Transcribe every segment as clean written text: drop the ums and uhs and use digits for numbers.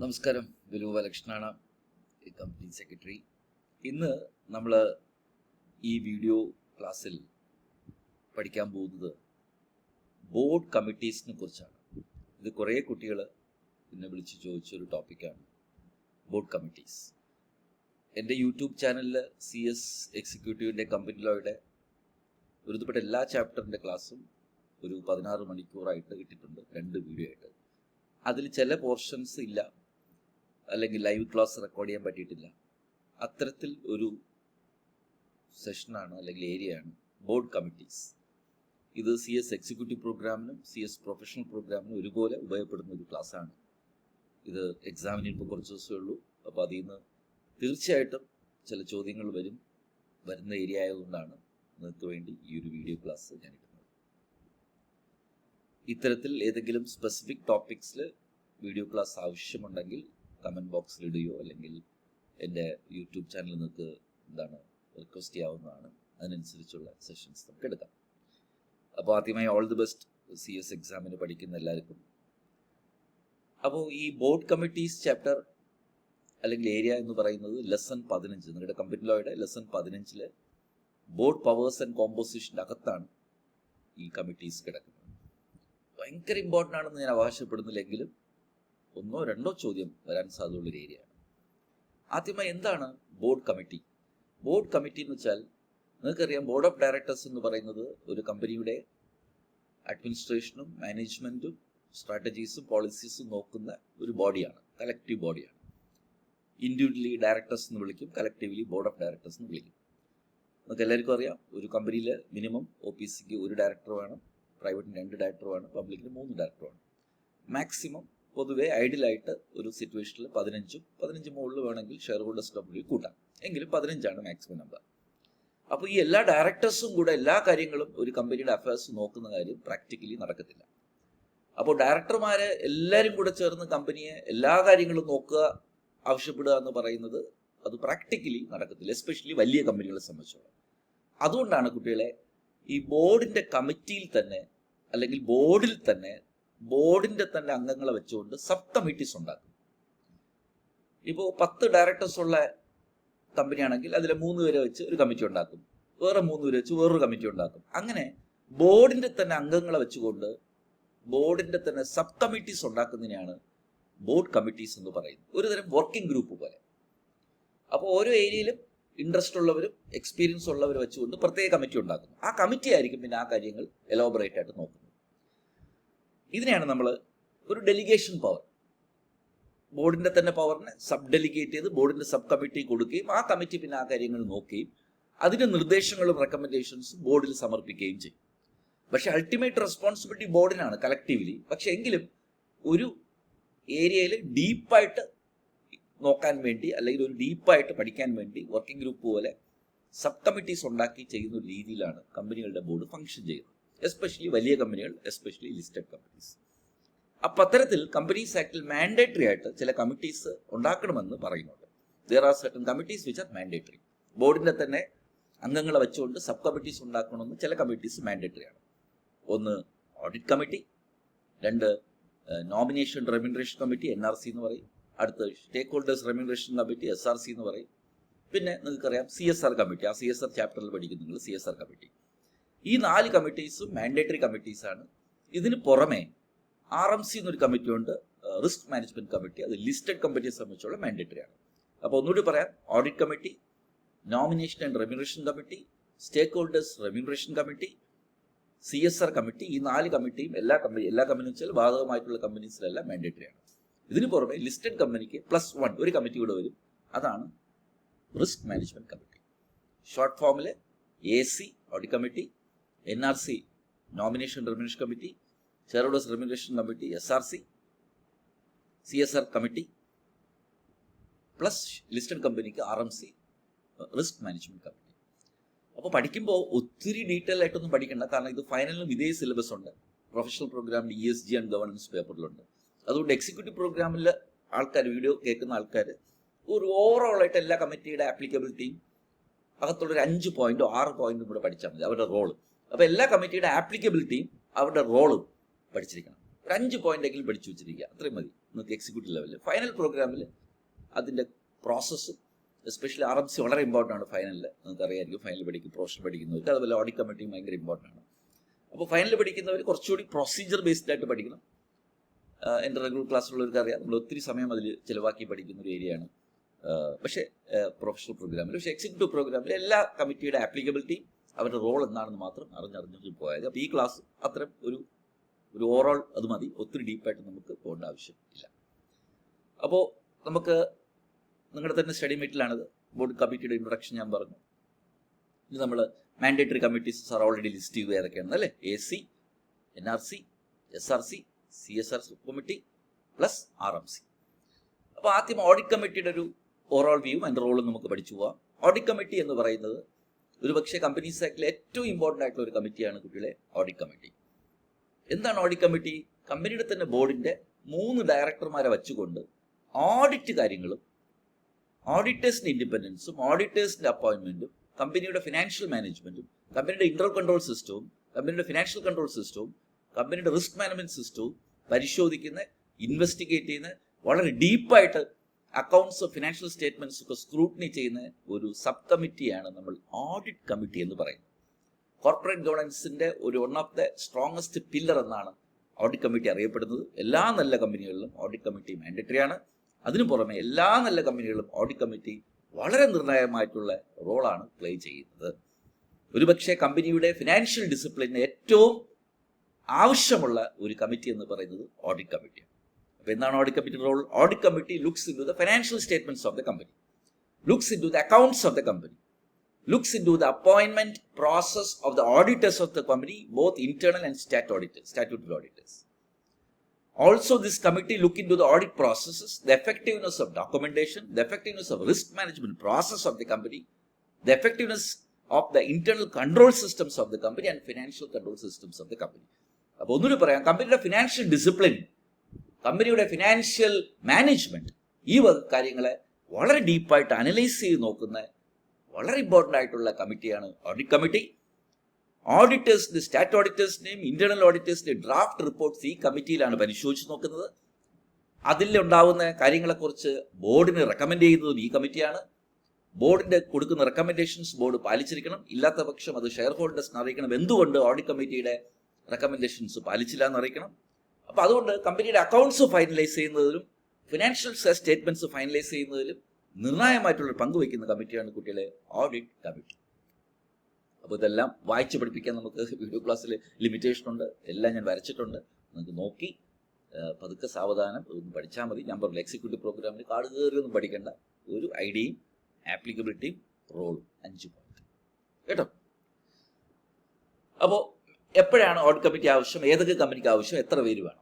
നമസ്കാരം, വിലു ബാലകൃഷ്ണനാണ്, company secretary. ഇന്ന് നമ്മൾ ഈ വീഡിയോ ക്ലാസ്സിൽ പഠിക്കാൻ പോകുന്നത് ബോർഡ് കമ്മിറ്റീസിനെ കുറിച്ചാണ്. ഇത് കുറേ കുട്ടികൾ എന്നെ വിളിച്ച് ചോദിച്ചൊരു ടോപ്പിക്കാണ് ബോർഡ് കമ്മിറ്റീസ്. എൻ്റെ യൂട്യൂബ് ചാനലിൽ CS എക്സിക്യൂട്ടീവിൻ്റെ കമ്പനി ലോയുടെ ഒരുപ്പെട്ട എല്ലാ ചാപ്റ്ററിൻ്റെ ക്ലാസ്സും ഒരു 16 മണിക്കൂറായിട്ട് ഇട്ടിട്ടുണ്ട്, 2 വീഡിയോ ആയിട്ട്. അതിൽ ചില പോർഷൻസ് ഇല്ല, അല്ലെങ്കിൽ ലൈവ് ക്ലാസ് റെക്കോർഡ് ചെയ്യാൻ പറ്റിയിട്ടില്ല. അത്തരത്തിൽ ഒരു സെഷനാണ് അല്ലെങ്കിൽ ഏരിയയാണ് ബോർഡ് കമ്മിറ്റീസ്. ഇത് CS എക്സിക്യൂട്ടീവ് പ്രോഗ്രാമിനും CS പ്രൊഫഷണൽ പ്രോഗ്രാമിനും ഒരുപോലെ ഉപയോഗപ്പെടുന്ന ഒരു ക്ലാസ്സാണ്. ഇത് എക്സാമിന് ഇപ്പോൾ കുറച്ച് ദിവസമേ ഉള്ളൂ. അപ്പോൾ അതിൽ നിന്ന് തീർച്ചയായിട്ടും ചില ചോദ്യങ്ങൾ വരുന്ന ഏരിയ ആയതുകൊണ്ടാണ് നിങ്ങൾക്ക് വേണ്ടി ഈ ഒരു വീഡിയോ ക്ലാസ് ഞാൻ ഇടുന്നത്. ഇത്തരത്തിൽ ഏതെങ്കിലും സ്പെസിഫിക് ടോപ്പിക്സിൽ വീഡിയോ ക്ലാസ് ആവശ്യമുണ്ടെങ്കിൽ കമൻറ്റ് ബോക്സിൽ ഇടുകയോ അല്ലെങ്കിൽ എൻ്റെ യൂട്യൂബ് ചാനലിൽ നിങ്ങൾക്ക് റിക്വസ്റ്റ് ചെയ്യാവുന്നതാണ്. അതിനനുസരിച്ചുള്ള സെഷൻസ് നമുക്ക് എടുക്കാം. അപ്പോൾ ആദ്യമായി ഓൾ ദി ബെസ്റ്റ് CS എക്സാമിന് പഠിക്കുന്ന എല്ലാവർക്കും. അപ്പോൾ ഈ ബോർഡ് കമ്മിറ്റീസ് ചാപ്റ്റർ അല്ലെങ്കിൽ ഏരിയ എന്ന് പറയുന്നത് ലെസൺ 15, നിങ്ങളുടെ കമ്പനി ലോയുടെ ലെസൺ 15 ബോർഡ് പവേഴ്സ് ആൻഡ് കോമ്പോസിഷൻ്റെ അകത്താണ് ഈ കമ്മിറ്റീസ് കിടക്കുന്നത്. ഭയങ്കര ഇമ്പോർട്ടൻ്റ് ആണെന്ന് ഞാൻ അവകാശപ്പെടുന്നില്ലെങ്കിലും 1-2 ചോദ്യം വരാൻ സാധ്യതയുള്ളൊരു ഏരിയയാണ്. ആദ്യമായി എന്താണ് ബോർഡ് കമ്മിറ്റി? ബോർഡ് കമ്മിറ്റി എന്ന് വെച്ചാൽ നിങ്ങൾക്കറിയാം, ബോർഡ് ഓഫ് ഡയറക്ടേഴ്സ് എന്ന് പറയുന്നത് ഒരു കമ്പനിയുടെ അഡ്മിനിസ്ട്രേഷനും മാനേജ്മെൻറ്റും സ്ട്രാറ്റജീസും പോളിസീസും നോക്കുന്ന ഒരു ബോഡിയാണ്, കളക്റ്റീവ് ബോഡിയാണ്. ഇൻഡിവിജ്വലി ഡയറക്ടേഴ്സ് എന്ന് വിളിക്കും, കളക്റ്റീവ്ലി ബോർഡ് ഓഫ് ഡയറക്ടേഴ്സ് എന്ന് വിളിക്കും. നമുക്ക് എല്ലാവർക്കും അറിയാം, ഒരു കമ്പനിയിൽ മിനിമം OPCക്ക് 1 ഡയറക്ടർ വേണം, പ്രൈവറ്റിന് 2 ഡയറക്ടർ വേണം, പബ്ലിക്കിന് 3 ഡയറക്ടർ വേണം. മാക്സിമം പൊതുവേ ഐഡിയലായിട്ട് ഒരു സിറ്റുവേഷനിൽ 15 മുകളിൽ വേണമെങ്കിൽ ഷെയർ ഹോൾഡേഴ്സ് ഡബ്ല്യൂ കൂട്ടാം, എങ്കിലും 15ആണ് മാക്സിമം നമ്പർ. അപ്പോൾ ഈ എല്ലാ ഡയറക്ടേഴ്സും കൂടെ എല്ലാ കാര്യങ്ങളും ഒരു കമ്പനിയുടെ അഫയേഴ്സ് നോക്കുന്ന കാര്യം പ്രാക്ടിക്കലി നടക്കത്തില്ല. അപ്പോൾ ഡയറക്ടർമാരെ എല്ലാവരും കൂടെ ചേർന്ന് കമ്പനിയെ എല്ലാ കാര്യങ്ങളും നോക്കുക, ആവശ്യപ്പെടുക എന്ന് പറയുന്നത് അത് പ്രാക്ടിക്കലി നടക്കത്തില്ല, എസ്പെഷ്യലി വലിയ കമ്പനികളെ സംബന്ധിച്ചോളം. അതുകൊണ്ടാണ് കുട്ടികളെ ഈ ബോർഡിൻ്റെ കമ്മിറ്റിയിൽ തന്നെ അല്ലെങ്കിൽ ബോർഡിൻ്റെ തന്നെ അംഗങ്ങളെ വെച്ചുകൊണ്ട് സബ് കമ്മിറ്റീസ് ഉണ്ടാക്കും. ഇപ്പോൾ 10 ഡയറക്ടേഴ്സ് ഉള്ള കമ്പനിയാണെങ്കിൽ അതിൽ 3 പേരെ വെച്ച് ഒരു കമ്മിറ്റി ഉണ്ടാക്കും, വേറെ 3 പേരെ വെച്ച് വേറൊരു കമ്മിറ്റി ഉണ്ടാക്കും. അങ്ങനെ ബോർഡിൻ്റെ തന്നെ അംഗങ്ങളെ വെച്ചുകൊണ്ട് ബോർഡിൻ്റെ തന്നെ സബ് കമ്മിറ്റീസ് ഉണ്ടാക്കുന്നതിനെയാണ് ബോർഡ് കമ്മിറ്റീസ് എന്ന് പറയുന്നത്. ഒരുതരം വർക്കിംഗ് ഗ്രൂപ്പ് പോലെ. അപ്പോൾ ഓരോ ഏരിയയിലും ഇൻട്രസ്റ്റ് ഉള്ളവരും എക്സ്പീരിയൻസ് ഉള്ളവരെ വെച്ചുകൊണ്ട് പ്രത്യേക കമ്മിറ്റി ഉണ്ടാക്കുന്നു. ആ കമ്മിറ്റി ആയിരിക്കും പിന്നെ ആ കാര്യങ്ങൾ എലോബറേറ്റ് ആയിട്ട് നോക്കുന്നത്. ഇതിനെയാണ് നമ്മൾ ഒരു ഡെലിഗേഷൻ പവർ, ബോർഡിൻ്റെ തന്നെ പവറിനെ സബ് ഡെലിഗേറ്റ് ചെയ്ത് ബോർഡിൻ്റെ സബ് കമ്മിറ്റി കൊടുക്കുകയും ആ കമ്മിറ്റി പിന്നെ ആ കാര്യങ്ങൾ നോക്കുകയും അതിൻ്റെ നിർദ്ദേശങ്ങളും റെക്കമെൻഡേഷൻസും ബോർഡിൽ സമർപ്പിക്കുകയും ചെയ്യും. പക്ഷെ അൾട്ടിമേറ്റ് റെസ്പോൺസിബിലിറ്റി ബോർഡിനാണ് കളക്റ്റീവ്ലി. പക്ഷെ എങ്കിലും ഒരു ഏരിയയിൽ ഡീപ്പായിട്ട് നോക്കാൻ വേണ്ടി അല്ലെങ്കിൽ ഒരു ഡീപ്പായിട്ട് പഠിക്കാൻ വേണ്ടി വർക്കിംഗ് ഗ്രൂപ്പ് പോലെ സബ് കമ്മിറ്റീസ് ഉണ്ടാക്കി ചെയ്യുന്ന ഒരു രീതിയിലാണ് കമ്പനികളുടെ ബോർഡ് ഫംഗ്ഷൻ ചെയ്യുന്നത്, എസ്പെഷ്യലി വലിയ കമ്പനികൾ, എസ്പെഷ്യലി ലിസ്റ്റഡ് കമ്പനീസ്. അപ്പം അത്തരത്തിൽ കമ്പനീസ് ആക്ടിൽ മാൻഡേറ്ററി ആയിട്ട് ചില കമ്മിറ്റീസ് ഉണ്ടാക്കണമെന്ന് പറയുന്നുണ്ട്. There are certain committees which are mandatory. ബോർഡിൻ്റെ തന്നെ അംഗങ്ങളെ വെച്ചുകൊണ്ട് സബ് കമ്മിറ്റീസ് ഉണ്ടാക്കണമെന്ന് ചില കമ്മിറ്റീസ് മാൻഡേറ്ററി ആണ്. 1 audit committee, 2 nomination remuneration committee NRC എന്ന് പറയും, അടുത്ത് സ്റ്റേക്ക് ഹോൾഡേഴ്സ് റെമ്യൂണറേഷൻ കമ്മിറ്റി SRC എന്ന് പറയും. പിന്നെ നിങ്ങൾക്കറിയാം CSR കമ്മിറ്റി, ആ CSR ചാപ്റ്ററിൽ പഠിക്കും നിങ്ങൾ CSR കമ്മിറ്റി. ഈ 4 കമ്മിറ്റീസും മാൻഡേറ്ററി കമ്മിറ്റീസാണ്. ഇതിന് പുറമെ RMC എന്നൊരു കമ്മിറ്റി ഉണ്ട്, റിസ്ക് മാനേജ്മെന്റ് കമ്മിറ്റി. അത് ലിസ്റ്റഡ് കമ്പനിയെ സംബന്ധിച്ചുള്ള മാൻഡേറ്ററി ആണ്. അപ്പോൾ ഒന്നുകൂടി പറയാം, audit committee, nomination and remuneration committee, stakeholders remuneration committee, CSR committee. ഈ 4 കമ്മിറ്റിയും എല്ലാ കമ്പനിയും വെച്ചാൽ ബാധകമായിട്ടുള്ള കമ്പനീസിലെല്ലാം മാൻഡേറ്ററി ആണ്. ഇതിന് പുറമെ ലിസ്റ്റഡ് കമ്പനിക്ക് +1 ഒരു കമ്മിറ്റി കൂടെ വരും, അതാണ് റിസ്ക് മാനേജ്മെന്റ് കമ്മിറ്റി. ഷോർട്ട് ഫോമിൽ AC audit committee, NRC nomination remuneration committee, share holders remuneration committee SRC, CSR committee plus listed കമ്പനിക്ക് RMC റിസ്ക് മാനേജ്മെന്റ് കമ്മിറ്റി. അപ്പോൾ പഠിക്കുമ്പോൾ ഒത്തിരി ഡീറ്റെയിൽ ആയിട്ടൊന്നും പഠിക്കണ്ട, കാരണം ഇത് ഫൈനലിനും ഇതേ സിലബസ് ഉണ്ട്. പ്രൊഫഷണൽ പ്രോഗ്രാമിൽ ESG ആൻഡ് ഗവേണൻസ് പേപ്പറിലുണ്ട്. അതുകൊണ്ട് എക്സിക്യൂട്ടീവ് പ്രോഗ്രാമിൽ ആൾക്കാർ, വീഡിയോ കേൾക്കുന്ന ആൾക്കാർ ഒരു ഓവറോളായിട്ട് എല്ലാ കമ്മിറ്റിയുടെ ആപ്ലിക്കബിലിറ്റിയും അകത്തുള്ളൊരു 5 പോയിന്റോ 6 പോയിന്റും കൂടെ പഠിച്ചാൽ മതി, അവരുടെ റോള്. അപ്പോൾ എല്ലാ കമ്മിറ്റിയുടെ ആപ്ലിക്കബിലിറ്റിയും അവരുടെ റോളും പഠിച്ചിരിക്കണം. ഒരു 5 പോയിന്റെങ്കിലും പഠിച്ചു വെച്ചിരിക്കുക, അത്രയും മതി. നിങ്ങൾക്ക് എക്സിക്യൂട്ടീവ് ലെവലിൽ. ഫൈനൽ പ്രോഗ്രാമിൽ അതിൻ്റെ പ്രോസസ്സും എസ്പെഷ്യലി RMC വളരെ ഇമ്പോർട്ടൻ്റ് ആണ്. ഫൈനലിൽ നിങ്ങൾക്ക് അറിയാമായിരിക്കും, ഫൈനൽ പഠിക്കും പ്രൊഫഷണൽ പഠിക്കുന്നവർക്ക്, അതുപോലെ ഓഡിറ്റ് കമ്മിറ്റിയും ഭയങ്കര ഇമ്പോർട്ടൻ്റ് ആണ്. അപ്പോൾ ഫൈനൽ പഠിക്കുന്നവർ കുറച്ചുകൂടി പ്രൊസീജിയർ ബേസ്ഡ് ആയിട്ട് പഠിക്കണം. എൻ്റെ റെഗുലർ ക്ലാസ്സിലുള്ളവർക്ക് അറിയാം, നമ്മൾ ഒത്തിരി സമയം അതിൽ ചിലവാക്കി പഠിക്കുന്ന ഒരു ഏരിയയാണ്. പക്ഷേ പ്രൊഫഷണൽ പ്രോഗ്രാമിൽ, പക്ഷേ എക്സിക്യൂട്ടീവ് പ്രോഗ്രാമിൽ എല്ലാ കമ്മിറ്റിയുടെ ആപ്ലിക്കബിലിറ്റി, അവരുടെ റോൾ എന്താണെന്ന് മാത്രം അറിഞ്ഞു പോയത്. അപ്പോൾ ഈ ക്ലാസ് അത്തരം ഒരു ഓവറോൾ അത് മതി, ഒത്തിരി ഡീപ്പായിട്ട് നമുക്ക് പോകേണ്ട ആവശ്യമില്ല. അപ്പോൾ നമുക്ക് നിങ്ങളുടെ തന്നെ സ്റ്റഡി മെറ്റീരിയലാണിത്. ബോർഡ് കമ്മിറ്റിയുടെ ഇൻട്രൊഡക്ഷൻ ഞാൻ പറഞ്ഞു. ഇത് നമ്മൾ mandatory committees are already list ചെയ്തു ഏതൊക്കെയാണെന്ന് അല്ലേ. AC, NRC, SRC, CSR committee plus RMC. അപ്പോൾ ആദ്യം ഓഡിറ്റ് കമ്മിറ്റിയുടെ ഒരു ഓവറോൾ വ്യൂവും അതിൻ്റെ റോളും നമുക്ക് പഠിച്ചു പോവാം. ഓഡിറ്റ് കമ്മിറ്റി എന്ന് പറയുന്നത് ഒരുപക്ഷെ കമ്പനീസ് ആക്ടിലെ ഏറ്റവും ഇമ്പോർട്ടൻ്റ് ആയിട്ടുള്ള ഒരു കമ്മിറ്റിയാണ് കുട്ടികളെ ഓഡിറ്റ് കമ്മിറ്റി. എന്താണ് ഓഡിറ്റ് കമ്മിറ്റി? കമ്പനിയുടെ തന്നെ ബോർഡിൻ്റെ 3 ഡയറക്ടർമാരെ വെച്ചുകൊണ്ട് ഓഡിറ്റ് കാര്യങ്ങളും ഓഡിറ്റേഴ്സിൻ്റെ ഇൻഡിപെൻഡൻസും ഓഡിറ്റേഴ്സിൻ്റെ അപ്പോയിൻമെൻറ്റും കമ്പനിയുടെ ഫിനാൻഷ്യൽ മാനേജ്മെൻറ്റും കമ്പനിയുടെ ഇൻ്റർ കൺട്രോൾ സിസ്റ്റവും കമ്പനിയുടെ ഫിനാൻഷ്യൽ കൺട്രോൾ സിസ്റ്റവും കമ്പനിയുടെ റിസ്ക് മാനേജ്മെൻറ്റ് സിസ്റ്റവും പരിശോധിക്കുന്ന, ഇൻവെസ്റ്റിഗേറ്റ് ചെയ്യുന്ന, വളരെ ഡീപ്പായിട്ട് അക്കൗണ്ട്സ് ഫിനാൻഷ്യൽ സ്റ്റേറ്റ്മെൻറ്റ്സ് ഒക്കെ സ്ക്രൂട്ടിനി ചെയ്യുന്ന ഒരു സബ് കമ്മിറ്റിയാണ് നമ്മൾ ഓഡിറ്റ് കമ്മിറ്റി എന്ന് പറയുന്നത്. കോർപ്പറേറ്റ് ഗവർണൻസിൻ്റെ ഒരു one of the strongest pillar എന്നാണ് ഓഡിറ്റ് കമ്മിറ്റി അറിയപ്പെടുന്നത്. എല്ലാ നല്ല കമ്പനികളിലും ഓഡിറ്റ് കമ്മിറ്റി മാൻഡേറ്ററി ആണ്. അതിനു പുറമെ എല്ലാ നല്ല കമ്പനികളിലും ഓഡിറ്റ് കമ്മിറ്റി വളരെ നിർണായകമായിട്ടുള്ള റോളാണ് പ്ലേ ചെയ്യുന്നത്. ഒരുപക്ഷെ കമ്പനിയുടെ ഫിനാൻഷ്യൽ ഡിസിപ്ലിന് ഏറ്റവും ആവശ്യമുള്ള ഒരു കമ്മിറ്റി എന്ന് പറയുന്നത് ഓഡിറ്റ് കമ്മിറ്റിയാണ്. അപ്പോൾ എന്താണ് audit committee role? Audit committee looks into the financial statements of the company, looks into the accounts of the company, looks into the appointment process of the auditors of the company, both internal and statutory auditors. Also, this committee look into the audit processes, the effectiveness of documentation, the effectiveness of risk management process of the company, the effectiveness of the internal control systems of the company and financial control systems of the company. അപ്പോൾ ഒന്നുകൂടി പറയാം, കമ്പനിയുടെ financial discipline, കമ്പനിയുടെ financial management, ഈ കാര്യങ്ങളെ വളരെ ഡീപ്പായിട്ട് analyse ചെയ്ത് നോക്കുന്ന വളരെ ഇമ്പോർട്ടൻ്റ് ആയിട്ടുള്ള കമ്മിറ്റിയാണ് ഓഡിറ്റ് കമ്മിറ്റി. ഓഡിറ്റേഴ്സിൻ്റെ, സ്റ്റാറ്റ് ഓഡിറ്റേഴ്സിൻ്റെയും ഇന്റേണൽ ഓഡിറ്റേഴ്സിൻ്റെയും ഡ്രാഫ്റ്റ് റിപ്പോർട്ട്സ് ഈ കമ്മിറ്റിയിലാണ് പരിശോധിച്ച് നോക്കുന്നത്. അതിലുണ്ടാവുന്ന കാര്യങ്ങളെക്കുറിച്ച് ബോർഡിന് റെക്കമെൻഡ് ചെയ്യുന്നതും ഈ കമ്മിറ്റിയാണ്. ബോർഡിൻ്റെ കൊടുക്കുന്ന റെക്കമെൻഡേഷൻസ് ബോർഡ് പാലിച്ചിരിക്കണം. ഇല്ലാത്ത പക്ഷം അത് ഷെയർ ഹോൾഡേഴ്സിന് അറിയിക്കണം, എന്തുകൊണ്ട് ഓഡിറ്റ് കമ്മിറ്റിയുടെ റെക്കമെൻഡേഷൻസ് പാലിച്ചില്ല എന്ന് അറിയിക്കണം. അപ്പോൾ അതുകൊണ്ട് കമ്പനിയുടെ അക്കൗണ്ട്സ് ഫൈനലൈസ് ചെയ്യുന്നതിലും ഫിനാൻഷ്യൽ സ്റ്റേറ്റ്മെൻറ്റ്സ് ഫൈനലൈസ് ചെയ്യുന്നതിലും നിർണായകമായിട്ടുള്ള പങ്കുവയ്ക്കുന്ന കമ്മിറ്റിയാണ് കുട്ടികളെ ഓഡിറ്റ് കമ്മിറ്റി. അപ്പോൾ ഇതെല്ലാം വായിച്ച് പഠിപ്പിക്കാൻ നമുക്ക് വീഡിയോ ക്ലാസ്സിൽ ലിമിറ്റേഷൻ ഉണ്ട്, എല്ലാം ഞാൻ വരച്ചിട്ടുണ്ട്. നിങ്ങൾക്ക് നോക്കി പതുക്കെ സാവധാനം ഒന്ന് പഠിച്ചാൽ മതി. ഞാൻ പറഞ്ഞു എക്സിക്യൂട്ടീവ് പ്രോഗ്രാമിൽ കാട് കയറിയൊന്നും പഠിക്കേണ്ട, ഒരു ഐഡിയയും ആപ്ലിക്കബിലിറ്റിയും റോളും 5 പോയിന്റ് കേട്ടോ. അപ്പോൾ എപ്പോഴാണ് ഓഡിറ്റ് കമ്മിറ്റി ആവശ്യം, ഏതൊക്കെ കമ്പനിക്ക് ആവശ്യം, എത്ര പേര് വേണം?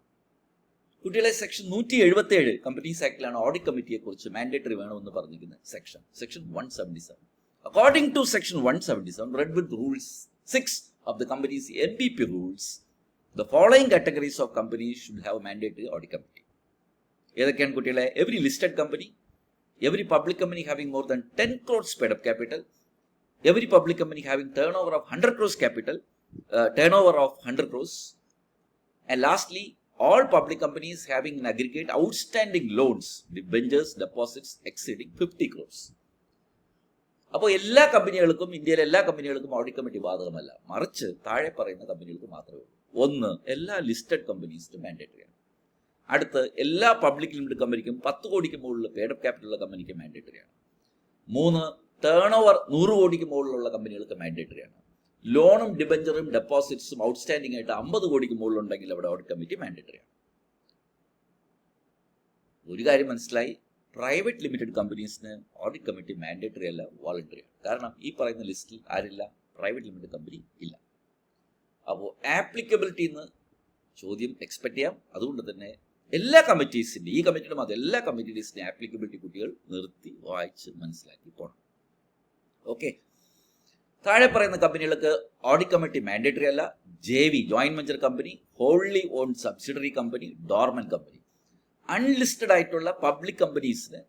കുട്ടികളെ സെക്ഷൻ 177 കമ്പനീസ് ആക്ടിലാണ് ഓഡിറ്റ് കമ്മിറ്റിയെ കുറിച്ച് മാൻഡേറ്ററി വേണമെന്ന് പറഞ്ഞിരിക്കുന്ന section 177. According to section 177, read with rules 6 of the company's MPP rules, the following categories of companies should have mandatory audit committee. ഏതൊക്കെയാണ് കുട്ടികളെ? Every listed company, every public company having more than 10 crores paid up capital, every public company having turnover of 100 crores capital, turnover of 100 crores, and lastly all public companies having in aggregate outstanding loans, debentures, deposits exceeding 50 crores. അപ്പോൾ എല്ലാ കമ്പനികൾക്കും, ഇന്ത്യയിലെ എല്ലാ കമ്പനികൾക്കും audit committee ബാധകമല്ല, മറിച്ച് താഴെ പറയുന്ന കമ്പനികൾക്ക് മാത്രമേ ഉള്ളൂ. 1, എല്ലാ ലിസ്റ്റഡ് കമ്പനീസിനും മാൻഡേറ്ററി ആണ്. അടുത്ത്, എല്ലാ പബ്ലിക് ലിമിറ്റഡ് കമ്പനിക്കും 10 കോടിക്ക് മുകളിൽ പെയ്ഡ് അപ്പ് ക്യാപിറ്റലുള്ള കമ്പനിക്ക് മാൻഡേറ്ററി ആണ്. 3, ടേൺ ഓവർ 100 കോടിക്ക് മുകളിലുള്ള കമ്പനികൾക്ക് മാൻഡേറ്ററി ആണ്. ലോണും ഡിബഞ്ചറും ഡെപ്പോസിറ്റ്സും ഔട്ട്സ്റ്റാൻഡിംഗ് ആയിട്ട് 50 കോടിക്ക് മുകളിലുണ്ടെങ്കിൽ അവിടെ ഓഡിറ്റ് കമ്മിറ്റി മാൻഡേറ്ററി ആണ്. ഒരു കാര്യം മനസ്സിലായി, പ്രൈവറ്റ് ലിമിറ്റഡ് കമ്പനീസിന് ഓഡിറ്റ് കമ്മിറ്റി മാൻഡേറ്ററി അല്ല, വോളണ്ടറി ആണ്. കാരണം ഈ പറയുന്ന ലിസ്റ്റിൽ ആരില്ല? പ്രൈവറ്റ് ലിമിറ്റഡ് കമ്പനി ഇല്ല. അപ്പോൾ ആപ്ലിക്കബിലിറ്റി എന്ന് ചോദ്യം എക്സ്പെക്ട് ചെയ്യാം. അതുകൊണ്ട് തന്നെ എല്ലാ കമ്മിറ്റീസിൻ്റെ, ഈ കമ്മിറ്റിയുടെ മാത്രം എല്ലാ കമ്മിറ്റീസിൻ്റെ ആപ്ലിക്കബിലിറ്റി കുട്ടികൾ നിർത്തി വായിച്ച് മനസ്സിലാക്കി പോകണം. ഓക്കെ, താഴെ പറയുന്ന കമ്പനികൾക്ക് ഓഡിറ്റ് കമ്മിറ്റി മാൻഡേറ്ററി അല്ല. JV, joint venture company, wholly owned subsidiary company, dormant company. Unlisted ആയിട്ടുള്ള പബ്ലിക് കമ്പനീസിന്,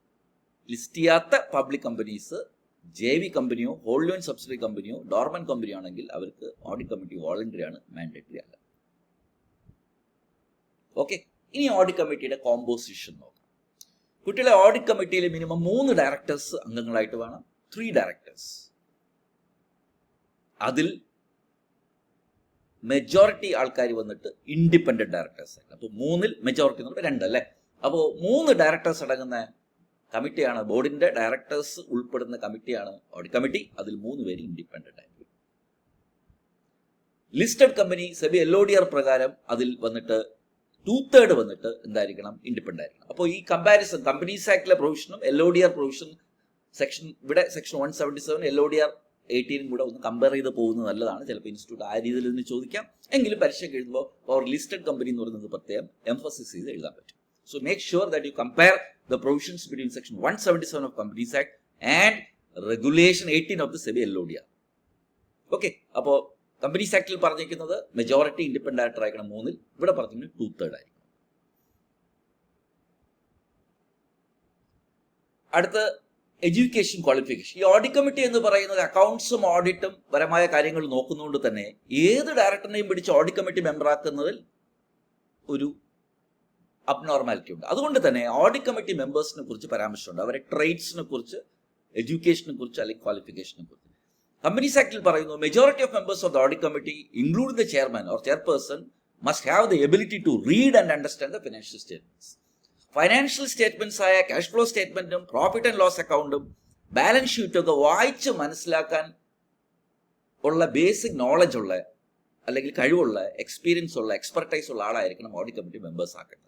ലിസ്റ്റ് ചെയ്യാത്ത പബ്ലിക് കമ്പനീസ് JV കമ്പനിയോ ഹോൾലി ഓൺ സബ്സിഡറി കമ്പനിയോ ഡോർമന്റ് കമ്പനിയോ ആണെങ്കിൽ അവർക്ക് ഓഡിറ്റ് കമ്മിറ്റി വോളണ്ടറി ആണ്, മാൻഡേറ്ററി അല്ല. ഓക്കെ, ഇനി ഓഡിറ്റ് കമ്മിറ്റിയുടെ കോമ്പോസിഷൻ നോക്കാം. കുട്ടികളെ ഓഡിറ്റ് കമ്മിറ്റിയിൽ മിനിമം 3 ഡയറക്ടേഴ്സ് അംഗങ്ങളായിട്ട് വേണം, 3 ഡയറക്ടേഴ്സ്. അതിൽ മെജോറിറ്റി ആൾക്കാർ വന്നിട്ട് ഇൻഡിപെൻഡന്റ് ഡയറക്ടേഴ്സ്. അപ്പോൾ 3-ൽ മെജോറിറ്റി നമ്മൾ 2 അല്ലേ. അപ്പോൾ 3 ഡയറക്ടേഴ്സ് അടങ്ങുന്ന കമ്മിറ്റിയാണ്, ബോർഡിന്റെ ഡയറക്ടേഴ്സ് ഉൾപ്പെടുന്ന കമ്മിറ്റിയാണ് ഓഡിറ്റ് കമ്മിറ്റി. അതിൽ 3 പേര് ഇൻഡിപെൻഡന്റ് ആയിരിക്കും. ലിസ്റ്റഡ് കമ്പനി സെബി LODR പ്രകാരം അതിൽ വന്നിട്ട് 2/3 വന്നിട്ട് എന്തായിരിക്കണം, ഇൻഡിപെൻഡന്റ് ആയിരിക്കണം. അപ്പോൾ ഈ കമ്പാരിസൺ കമ്പനീസ് ആക്ടിലെ പ്രൊവിഷനും LODR പ്രൊവിഷൻ സെക്ഷൻ, ഇവിടെ സെക്ഷൻ 177 LODR 18 കൂടെ ഒന്ന് കമ്പയർ ചെയ്ത് പോകുന്നത് നല്ലതാണ്. ചിലപ്പോൾ ഇൻസ്റ്റിറ്റ്യൂട്ട് ആ രീതിയിൽ നിന്ന് ചോദിക്കാം. എങ്കിലും പരീക്ഷയ്ക്ക് എഴുതുമ്പോൾ ഫോർ ലിസ്റ്റഡ് കമ്പനി എന്ന് പറയുന്നത് പ്രത്യേകം എംഫസിസ് ചെയ്ത് എഴുതാൻ പറ്റും. So make sure that you compare the provisions between section 177 of Companies Act and regulation 18 of the SEBI LODR. Okay, അപ്പോൾ കമ്പനീസ് ആക്ടിൽ പറഞ്ഞിരിക്കുന്നത് മെജോറിറ്റി ഇൻഡിപെൻഡന്റ് ഡയറക്ടർ ആയിരിക്കണം 3-ൽ, ഇവിടെ പറഞ്ഞിരിക്കുന്നത് 2/3 ആയിരിക്കണം. അടുത്ത എഡ്യൂക്കേഷൻ ക്വാളിഫിക്കേഷൻ. ഈ ഓഡിറ്റ് കമ്മിറ്റി എന്ന് പറയുന്നത് അക്കൗണ്ട്സും ഓഡിറ്റും പരമായ കാര്യങ്ങൾ നോക്കുന്നതുകൊണ്ട് തന്നെ ഏത് ഡയറക്ടറിനെയും പിടിച്ച് ഓഡിറ്റ് കമ്മിറ്റി മെമ്പറാക്കുന്നതിൽ ഒരു അബ്നോർമാലിറ്റി ഉണ്ട്. അതുകൊണ്ട് തന്നെ ഓഡിറ്റ് കമ്മിറ്റി മെമ്പേഴ്സിനെ കുറിച്ച് പരാമർശമുണ്ട്. അവരെ ട്രേഡ്സിനെ കുറിച്ച്, എഡ്യൂക്കേഷനെ കുറിച്ച്, അല്ലെങ്കിൽ ക്വാളിഫിക്കേഷനെ കുറിച്ച്. കമ്പനീസ് ആക്ടിൽ പറയുന്നു majority of members of the audit committee including the chairman or chairperson must have the ability to read and understand the financial statements. Financial statements ആയ ക്യാഷ് ഫ്ലോ സ്റ്റേറ്റ്മെന്റും പ്രോഫിറ്റ് ആൻഡ് ലോസ് അക്കൗണ്ടും balance ഷീറ്റും ഒക്കെ വായിച്ച് മനസ്സിലാക്കാൻ ഉള്ള basic knowledge ഉള്ള, അല്ലെങ്കിൽ കഴിവുള്ള, എക്സ്പീരിയൻസ് ഉള്ള, എക്സ്പെർട്ടൈസ് ഉള്ള ആളായിരിക്കണം ഓഡിറ്റ് കമ്മിറ്റി മെമ്പേഴ്സ് ആക്കേണ്ടത്.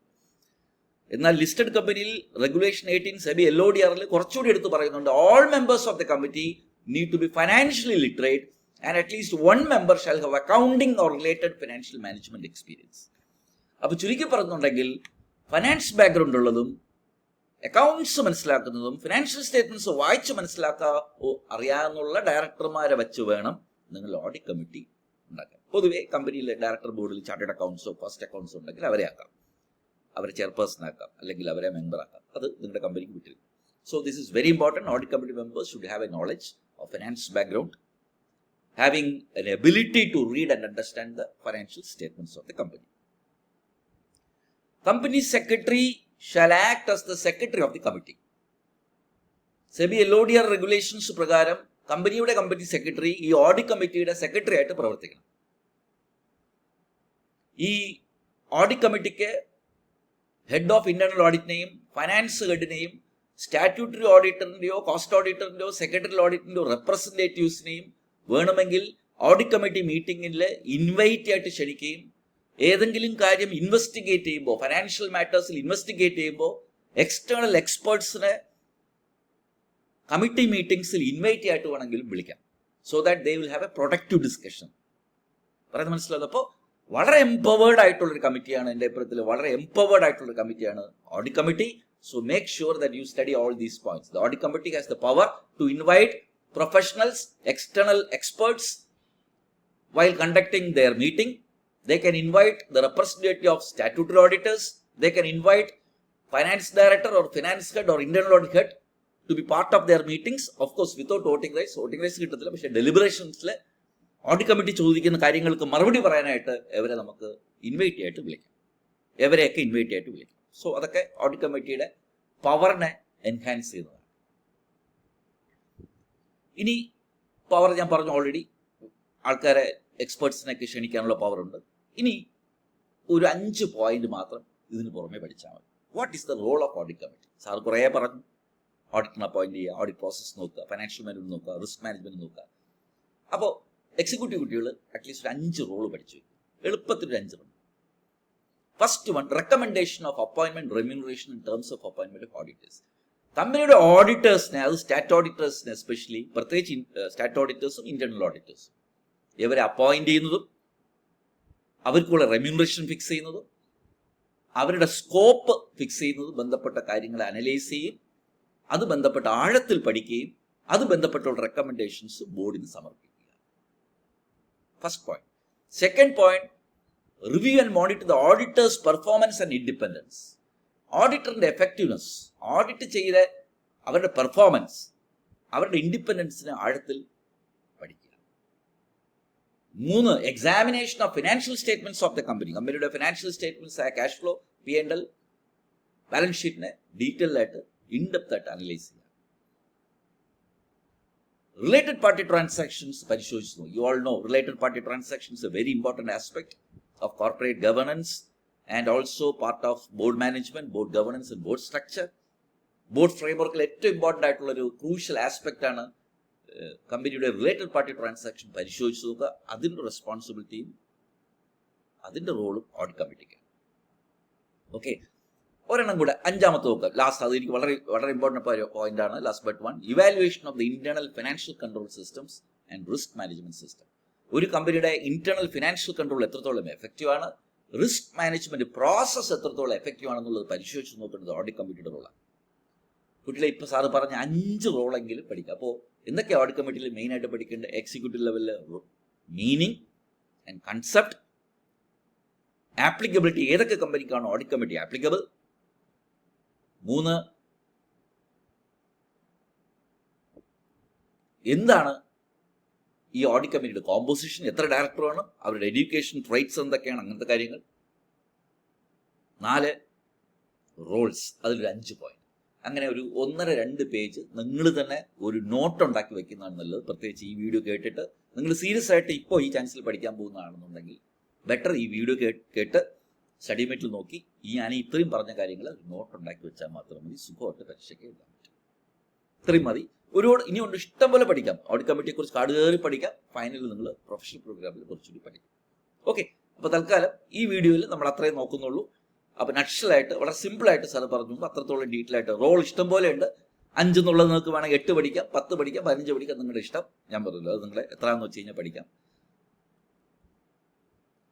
എന്നാൽ ലിസ്റ്റഡ് കമ്പനിയിൽ റെഗുലേഷൻ 18 സെബി LODRൽ കുറച്ചുകൂടി എടുത്ത് പറയുന്നുണ്ട്, all members of the committee need to be financially literate and at least 1 member shall have accounting or related financial management experience. അപ്പോൾ ചുരുക്കി പറഞ്ഞിട്ടുണ്ടെങ്കിൽ ഫൈനാൻസ് ബാക്ക്ഗ്രൗണ്ട് ഉള്ളതും അക്കൗണ്ട്സ് മനസ്സിലാക്കുന്നതും ഫിനാൻഷ്യൽ സ്റ്റേറ്റ്മെന്റ്സ് വായിച്ച് അറിയാവുന്ന ഡയറക്ടർമാരെ വെച്ച് വേണം നിങ്ങൾ ഓഡിറ്റ് കമ്മിറ്റി ഉണ്ടാക്കാൻ. പൊതുവെ കമ്പനിയിലെ ഡയറക്ടർ ബോർഡിൽ ചാർട്ടേഡ് അക്കൗണ്ട്സോ ഫസ്റ്റ് അക്കൗണ്ട്സോ ഉണ്ടെങ്കിൽ അവരെ ആക്കാം, അവരെ ചെയർപേഴ്സൺ ആക്കാം, അല്ലെങ്കിൽ അവരെ മെമ്പർ ആക്കാം. അത് നിങ്ങളുടെ കമ്പനിക്ക് വിട്ടില്ല. So this is very important. Audit committee members should have A knowledge of finance background, having an ability to read and understand the financial statements of the company. Company secretary shall act as the secretary of the committee. SEBI LODR regulations പ്രകാരം കമ്പനിയുടെ company secretary ഈ audit കമ്മിറ്റിയുടെ secretary ആയിട്ട് പ്രവർത്തിക്കണം. ഈ audit കമ്മിറ്റിക്ക് head of internal ഓഡിറ്റിനെയും finance ഹെഡിനെയും സ്റ്റാറ്റ്യൂട്ടറി ഓഡിറ്ററിന്റെയോ കോസ്റ്റ് ഓഡിറ്ററിന്റെയോ സെക്രട്ടറി ഓഡിറ്ററിന്റെയോ റെപ്രസെന്റേറ്റീവ്സിനെയും വേണമെങ്കിൽ ഓഡിറ്റ് കമ്മിറ്റി മീറ്റിംഗിൽ ഇൻവൈറ്റ് ആയിട്ട് ക്ഷണിക്കുകയും ഏതെങ്കിലും കാര്യം ഇൻവെസ്റ്റിഗേറ്റ് ചെയ്യുമ്പോൾ, ഫൈനാൻഷ്യൽ മാറ്റേഴ്സിൽ ഇൻവെസ്റ്റിഗേറ്റ് ചെയ്യുമ്പോൾ എക്സ്റ്റേണൽ എക്സ്പേർട്സിനെ കമ്മിറ്റി മീറ്റിംഗ്സിൽ ഇൻവൈറ്റ് ആയിട്ട് വേണമെങ്കിലും വിളിക്കാം. So that they will have A productive discussion. പറയുന്നത് മനസ്സിലായത്? അപ്പോൾ വളരെ എംപവേർഡ് ആയിട്ടുള്ളൊരു കമ്മിറ്റിയാണ്, എൻ്റെ അഭിപ്രായത്തിൽ വളരെ എംപവേർഡ് ആയിട്ടുള്ളൊരു കമ്മിറ്റിയാണ് audit committee. So make sure that you study all these points. The audit committee has the power to invite professionals, external experts while conducting their meeting. They can invite the representative of statutory auditors. They can invite finance director or finance head or internal audit head to be part of their meetings. Of course, without voting rights. Voting rights കിട്ടത്തില്ല, പക്ഷേ ഡെലിബറേഷൻസിൽ audit committee ചോദിക്കുന്ന കാര്യങ്ങൾക്ക് മറുപടി പറയാനായിട്ട് ഇവരെ നമുക്ക് invite ആയിട്ട് വിളിക്കാം, ഇവരെയൊക്കെ ഇൻവൈറ്റ് ആയിട്ട് വിളിക്കാം. സോ അതൊക്കെ ഓഡിറ്റ് കമ്മിറ്റിയുടെ പവറിനെ എൻഹാൻസ് ചെയ്യുന്നതാണ്. ഇനി പവർ ഞാൻ പറഞ്ഞു ഓൾറെഡി, ആൾക്കാരെ എക്സ്പേർട്സിനൊക്കെ ക്ഷണിക്കാനുള്ള പവറുണ്ട്. ഇനി ഒരു 5 പോയിന്റ് മാത്രം ഇതിന് പുറമെ പഠിച്ചാൽ മതി. What is the role of audit committee? Sir കുറേ പറഞ്ഞു. ഓഡിറ്റിനെ അപ്പോയിന്റ് ചെയ്യുക, ഓഡിറ്റ് പ്രോസസ് നോക്കുക, ഫൈനാൻഷ്യൽ മാനേജ്മെന്റ് നോക്കുക, റിസ്ക് മാനേജ്മെന്റ് നോക്കുക. അപ്പോൾ എക്സിക്യൂട്ടീവ് കുട്ടികൾ അറ്റ്ലീസ്റ്റ് 5 റോള് പഠിച്ചു വയ്ക്കും. എളുപ്പത്തിൽ 5 role. First one, recommendation of appointment remuneration in terms of appointment of auditors. കമ്പനിയുടെ ഓഡിറ്റേഴ്സിനെ, അത് സ്റ്റാറ്റ് ഓഡിറ്റേഴ്സിനെ എസ്പെഷ്യലി, പ്രത്യേകിച്ച് സ്റ്റാറ്റ് ഓഡിറ്റേഴ്സും ഇന്റേണൽ ഓഡിറ്റേഴ്സും, ഇവരെ അപ്പോയിന്റ് ചെയ്യുന്നതും അവർക്കുള്ള റെമ്യൂണറേഷൻ ഫിക്സ് ചെയ്യുന്നതും അവരുടെ സ്കോപ്പ് ഫിക്സ് ചെയ്യുന്നതും ബന്ധപ്പെട്ട കാര്യങ്ങളെ അനലൈസ് ചെയ്യും, അത് ബന്ധപ്പെട്ട ആഴത്തിൽ പഠിക്കുകയും അത് ബന്ധപ്പെട്ടുള്ള റെക്കമെൻഡേഷൻസ് ബോർഡിന് സമർപ്പിക്കുക. First point. Second point, review and monitor the auditors performance and independence. ഓഡിറ്ററിന്റെ എഫക്റ്റീവ്നെസ്, ഓഡിറ്റ് ചെയ്ത അവരുടെ പെർഫോമൻസ്, അവരുടെ ഇൻഡിപെൻഡൻസിനെ ആഴത്തിൽ പഠിക്കുക. 3, examination of financial statements of the company. കമ്പനിയുടെ ഫിനാൻഷ്യൽ സ്റ്റേറ്റ്മെന്റ്സ് ആയ ക്യാഷ് ഫ്ലോ, P&L ബാലൻസ് ഷീറ്റിനെ ഡീറ്റെയിൽ ആയിട്ട് ഇൻഡെപ്ത് ആയിട്ട് അനലൈസ് ചെയ്യുക. റിലേറ്റഡ് പാർട്ടി ട്രാൻസാക്ഷൻസ് പരിശോധിച്ചു. You all know related party transactions a very important aspect of corporate governance and also part of board management, board governance and board structure. Board ഫ്രെയിംവർക്കിൽ ഏറ്റവും important ആയിട്ടുള്ള ഒരു crucial aspect ആണ് കമ്പനിയുടെ related party transaction പരിശോധിച്ച് നോക്കുക. അതിൻ്റെ റെസ്പോൺസിബിലിറ്റിയും അതിൻ്റെ റോളും ഓഡിറ്റ് കമ്മിറ്റിക്ക്. ഓക്കെ, ഒരെണ്ണം കൂടെ അഞ്ചാമത്തെ നോക്കുക, ലാസ്റ്റ്. അത് എനിക്ക് വളരെ വളരെ ഇമ്പോർട്ടൻ്റ് പോയിന്റ് ആണ്. Last but one, evaluation of the internal financial control systems and risk management system. ഒരു കമ്പനിയുടെ ഇന്റേണൽ ഫിനാൻഷ്യൽ കൺട്രോൾ എത്രത്തോളം എഫക്റ്റീവ് ആണ്, റിസ്ക് മാനേജ്മെന്റ് പ്രോസസ് എത്രത്തോളം എഫക്റ്റീവ് ആണെന്നുള്ളത് പരിശോധിച്ച് നോക്കേണ്ടത് ഓഡിറ്റ് കമ്മിറ്റിയുടെ റോളാണ്. കുട്ടികളെ ഇപ്പോൾ സാറ് പറഞ്ഞ 5 റോളെങ്കിലും പഠിക്കുക. അപ്പോൾ എന്തൊക്കെയാണ് ഓഡിറ്റ് കമ്മിറ്റിയിൽ മെയിനായിട്ട് പഠിക്കേണ്ടത്? എക്സിക്യൂട്ടീവ് ലെവലിൽ മീനിങ് ആൻഡ് കൺസെപ്റ്റ്, ആപ്ലിക്കബിലിറ്റി, ഏതൊക്കെ കമ്പനിക്കാണ് ഓഡിറ്റ് കമ്മിറ്റി ആപ്ലിക്കബിൾ. 3, എന്താണ് ഈ ഓഡിറ്റ് കമ്മിറ്റിയുടെ കോമ്പോസിഷൻ, എത്ര ഡയറക്ടർ വേണം, അവരുടെ എഡ്യൂക്കേഷൻ ട്രൈറ്റ്സ് എന്തൊക്കെയാണ്, അങ്ങനത്തെ കാര്യങ്ങൾ. 4, റോൾസ്, അതിലൊരു 5 പോയിന്റ്. അങ്ങനെ ഒരു 1.5-2 പേജ് നിങ്ങൾ തന്നെ ഒരു നോട്ട് ഉണ്ടാക്കി വെക്കുന്നതാണ് നല്ലത്. പ്രത്യേകിച്ച് ഈ വീഡിയോ കേട്ടിട്ട് നിങ്ങൾ സീരിയസ് ആയിട്ട് ഇപ്പോൾ ഈ ചാൻസിൽ പഠിക്കാൻ പോകുന്നതാണെന്നുണ്ടെങ്കിൽ ബെറ്റർ ഈ വീഡിയോ കേട്ട് സ്റ്റഡി മെറ്റിൽ നോക്കി ഞാൻ ഇത്രയും പറഞ്ഞ കാര്യങ്ങൾ നോട്ട് ഉണ്ടാക്കി വെച്ചാൽ മാത്രം മതി. സുഖമായിട്ട് പരീക്ഷയ്ക്ക് എഴുതാൻ പറ്റും. ഇത്രയും മതി. ഒരുപാട് ഇനിയുണ്ട്, ഇഷ്ടം പോലെ പഠിക്കാം. ഓഡിറ്റ് കമ്മിറ്റിയെ കുറിച്ച് കാട് കയറി പഠിക്കാം. ഫൈനലിൽ നിങ്ങൾ പ്രൊഫഷണൽ പ്രോഗ്രാമിൽ കുറച്ചുകൂടി പഠിക്കാം. ഓക്കെ, അപ്പോൾ തൽക്കാലം ഈ വീഡിയോയിൽ നമ്മൾ അത്രയും നോക്കുന്നുള്ളൂ. അപ്പോൾ നക്ഷലായിട്ട് വളരെ സിമ്പിളായിട്ട് സാർ പറഞ്ഞു, അത്രത്തോളം ഡീറ്റെയിൽ ആയിട്ട്. റോൾ ഇഷ്ടം പോലെ ഉണ്ട്. 5 എന്നുള്ളത് നിങ്ങൾക്ക് വേണമെങ്കിൽ 8 പഠിക്കാം, 10 പഠിക്കാം, 15 പഠിക്കാം, നിങ്ങളുടെ ഇഷ്ടം. ഞാൻ പറഞ്ഞല്ലോ, അത് നിങ്ങളെ എത്രയാണെന്ന് വെച്ച് കഴിഞ്ഞാൽ പഠിക്കാം.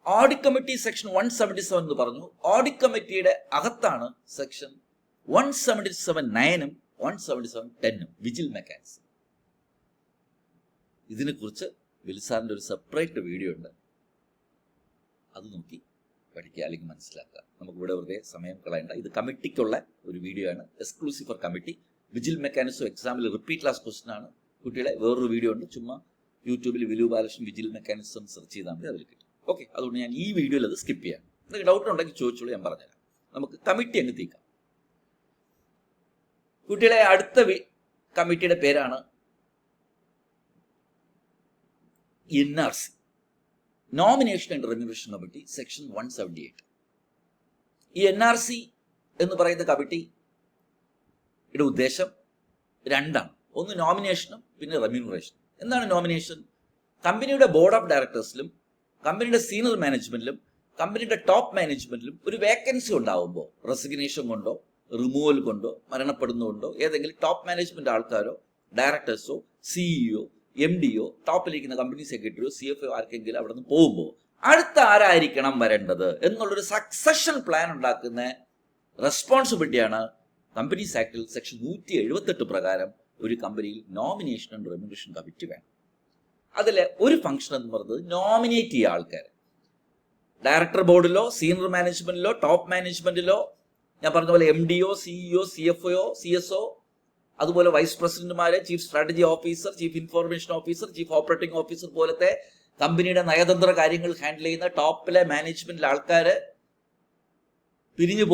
ഓഡിറ്റ് കമ്മിറ്റി സെക്ഷൻ 177 എന്ന് പറഞ്ഞു. ഓഡിറ്റ് കമ്മിറ്റിയുടെ അകത്താണ് സെക്ഷൻ 177(9)ഉം 177(10)ഉം വിജിൽ മെക്കാനിസം. ഇതിനെക്കുറിച്ച് വിൽസാറിൻ്റെ ഒരു സെപ്പറേറ്റ് വീഡിയോ ഉണ്ട്, അത് നോക്കി പഠിക്കുക അല്ലെങ്കിൽ മനസ്സിലാക്കുക. നമുക്ക് ഇവിടെ വെറുതെ സമയം കളയണ്ട. ഇത് കമ്മിറ്റിക്കുള്ള ഒരു വീഡിയോ ആണ്, exclusive for committee. Vigil mechanism എക്സാമിൽ റിപ്പീറ്റ് ലാസ്റ്റ് ക്വസ്റ്റൻ ആണ്. കുട്ടികളെ വേറൊരു വീഡിയോ ഉണ്ട്, ചുമ്മാ യൂട്യൂബിൽ Vilu Balakrishnan vigil mechanism search ചെയ്താൽ മതി, അതിൽ കിട്ടും. ഓക്കെ, അതുകൊണ്ട് ഞാൻ ഈ വീഡിയോയിൽ അത് സ്കിപ്പ് ചെയ്യാം. നിങ്ങൾക്ക് ഡൗട്ട് ഉണ്ടെങ്കിൽ ചോദിച്ചോളൂ, ഞാൻ പറഞ്ഞുതരാം. നമുക്ക് കമ്മിറ്റി അങ്ങ് തീക്കാം. കുട്ടികളെ അടുത്ത കമ്മിറ്റിയുടെ പേരാണ് NRC, nomination and remuneration committee, section 178. ഈ NRC എന്ന് പറയുന്ന കമ്മിറ്റിയുടെ ഉദ്ദേശം 2ആണ്. ഒന്ന് നോമിനേഷനും പിന്നെ റെമ്യൂണറേഷനും. എന്താണ് നോമിനേഷൻ? കമ്പനിയുടെ ബോർഡ് ഓഫ് ഡയറക്ടേഴ്സിലും കമ്പനിയുടെ സീനിയർ മാനേജ്മെന്റിലും കമ്പനിയുടെ ടോപ്പ് മാനേജ്മെന്റിലും ഒരു വേക്കൻസി ഉണ്ടാവുമ്പോൾ, റെസിഗ്നേഷൻ കൊണ്ടോ റിമൂവൽ കൊണ്ടോ മരണപ്പെടുന്നതുകൊണ്ടോ ഏതെങ്കിലും ടോപ്പ് മാനേജ്മെന്റ് ആൾക്കാരോ ഡയറക്ടേഴ്സോ CEO MDO ടോപ്പിലിരിക്കുന്ന കമ്പനി സെക്രട്ടറിയോ CFO ആർക്കെങ്കിലും അവിടെ നിന്ന് പോകുമ്പോൾ അടുത്ത ആരായിരിക്കണം വരേണ്ടത് എന്നുള്ളൊരു സക്സഷൻ പ്ലാൻ ഉണ്ടാക്കുന്ന റെസ്പോൺസിബിലിറ്റിയാണ് കമ്പനീസ് ആക്ടിൽ സെക്ഷൻ 178 പ്രകാരം ഒരു കമ്പനിയിൽ നോമിനേഷൻ ആൻഡ് റെമ്യൂണറേഷൻ കമ്മിറ്റി വേണം. അതിലെ ഒരു ഫംഗ്ഷൻ എന്ന് പറയുന്നത് നോമിനേറ്റ് ചെയ്യുക ആൾക്കാർ. ഡയറക്ടർ ബോർഡിലോ സീനിയർ മാനേജ്മെന്റിലോ ടോപ്പ് മാനേജ്മെന്റിലോ ഞാൻ പറഞ്ഞ പോലെ MDO CEO CFO CSO അതുപോലെ വൈസ് പ്രസിഡന്റുമാരെ, chief strategy officer, chief information officer, chief operating officer പോലത്തെ കമ്പനിയുടെ നയതന്ത്ര കാര്യങ്ങൾ ഹാൻഡിൽ ചെയ്യുന്ന ടോപ്പിലെ മാനേജ്മെന്റിലെ ആൾക്കാര് പിരിഞ്ഞു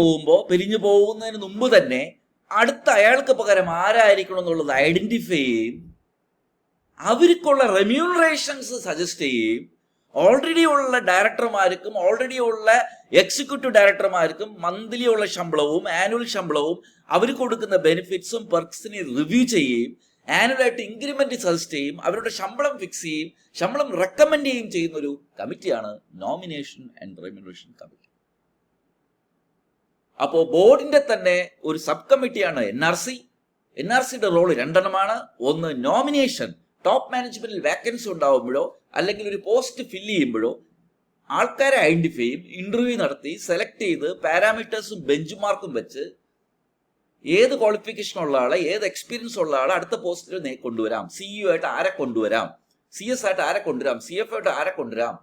പോകുന്നതിന് മുമ്പ് തന്നെ അടുത്ത അയാൾക്ക് പകരം ആരായിരിക്കണം എന്നുള്ളത് ഐഡന്റിഫൈ ചെയ്യും, അവർക്കുള്ള റെമ്യൂണറേഷൻസ് സജസ്റ്റ് ചെയ്യും. ഓൾറെഡി ഉള്ള ഡയറക്ടർമാർക്കും ഓൾറെഡി ഉള്ള എക്സിക്യൂട്ടീവ് ഡയറക്ടർമാർക്കും മന്ത്ലി ഉള്ള ശമ്പളവും ആനുവൽ ശമ്പളവും അവർ കൊടുക്കുന്ന ബെനിഫിറ്റ്സും പെർക്സിനെ റിവ്യൂ ചെയ്യുകയും ആനുവലായിട്ട് ഇൻക്രിമെന്റ് സജസ്റ്റ് ചെയ്യും, അവരുടെ ശമ്പളം ഫിക്സ് ചെയ്യും, ശമ്പളം റെക്കമെൻഡ് ചെയ്യുകയും ചെയ്യുന്ന ഒരു കമ്മിറ്റിയാണ് നോമിനേഷൻ ആൻഡ് റെമ്യൂണറേഷൻ കമ്മിറ്റി. അപ്പോൾ ബോർഡിന്റെ തന്നെ ഒരു സബ് കമ്മിറ്റിയാണ് NRC. NRCയുടെ റോള് 2 ഒന്ന് നോമിനേഷൻ, ടോപ്പ് മാനേജ്മെന്റിൽ വേക്കൻസി ഉണ്ടാവുമ്പോഴോ അല്ലെങ്കിൽ ഒരു പോസ്റ്റ് ഫില്ല് ചെയ്യുമ്പോഴോ ആൾക്കാരെ ഐഡന്റിഫൈ ചെയ്യും, ഇന്റർവ്യൂ നടത്തി സെലക്ട് ചെയ്ത് പാരാമീറ്റേഴ്സും ബെഞ്ച് മാർക്കും വെച്ച് ഏത് ക്വാളിഫിക്കേഷൻ ഉള്ള ആളെ, ഏത് എക്സ്പീരിയൻസ് ഉള്ള ആളെ അടുത്ത പോസ്റ്റിൽ കൊണ്ടുവരാം, CEO ആയിട്ട് ആരെ കൊണ്ടുവരാം, CS ആയിട്ട് ആരെ കൊണ്ടുവരാം, CFO ആയിട്ട് ആരെ കൊണ്ടുവരാം,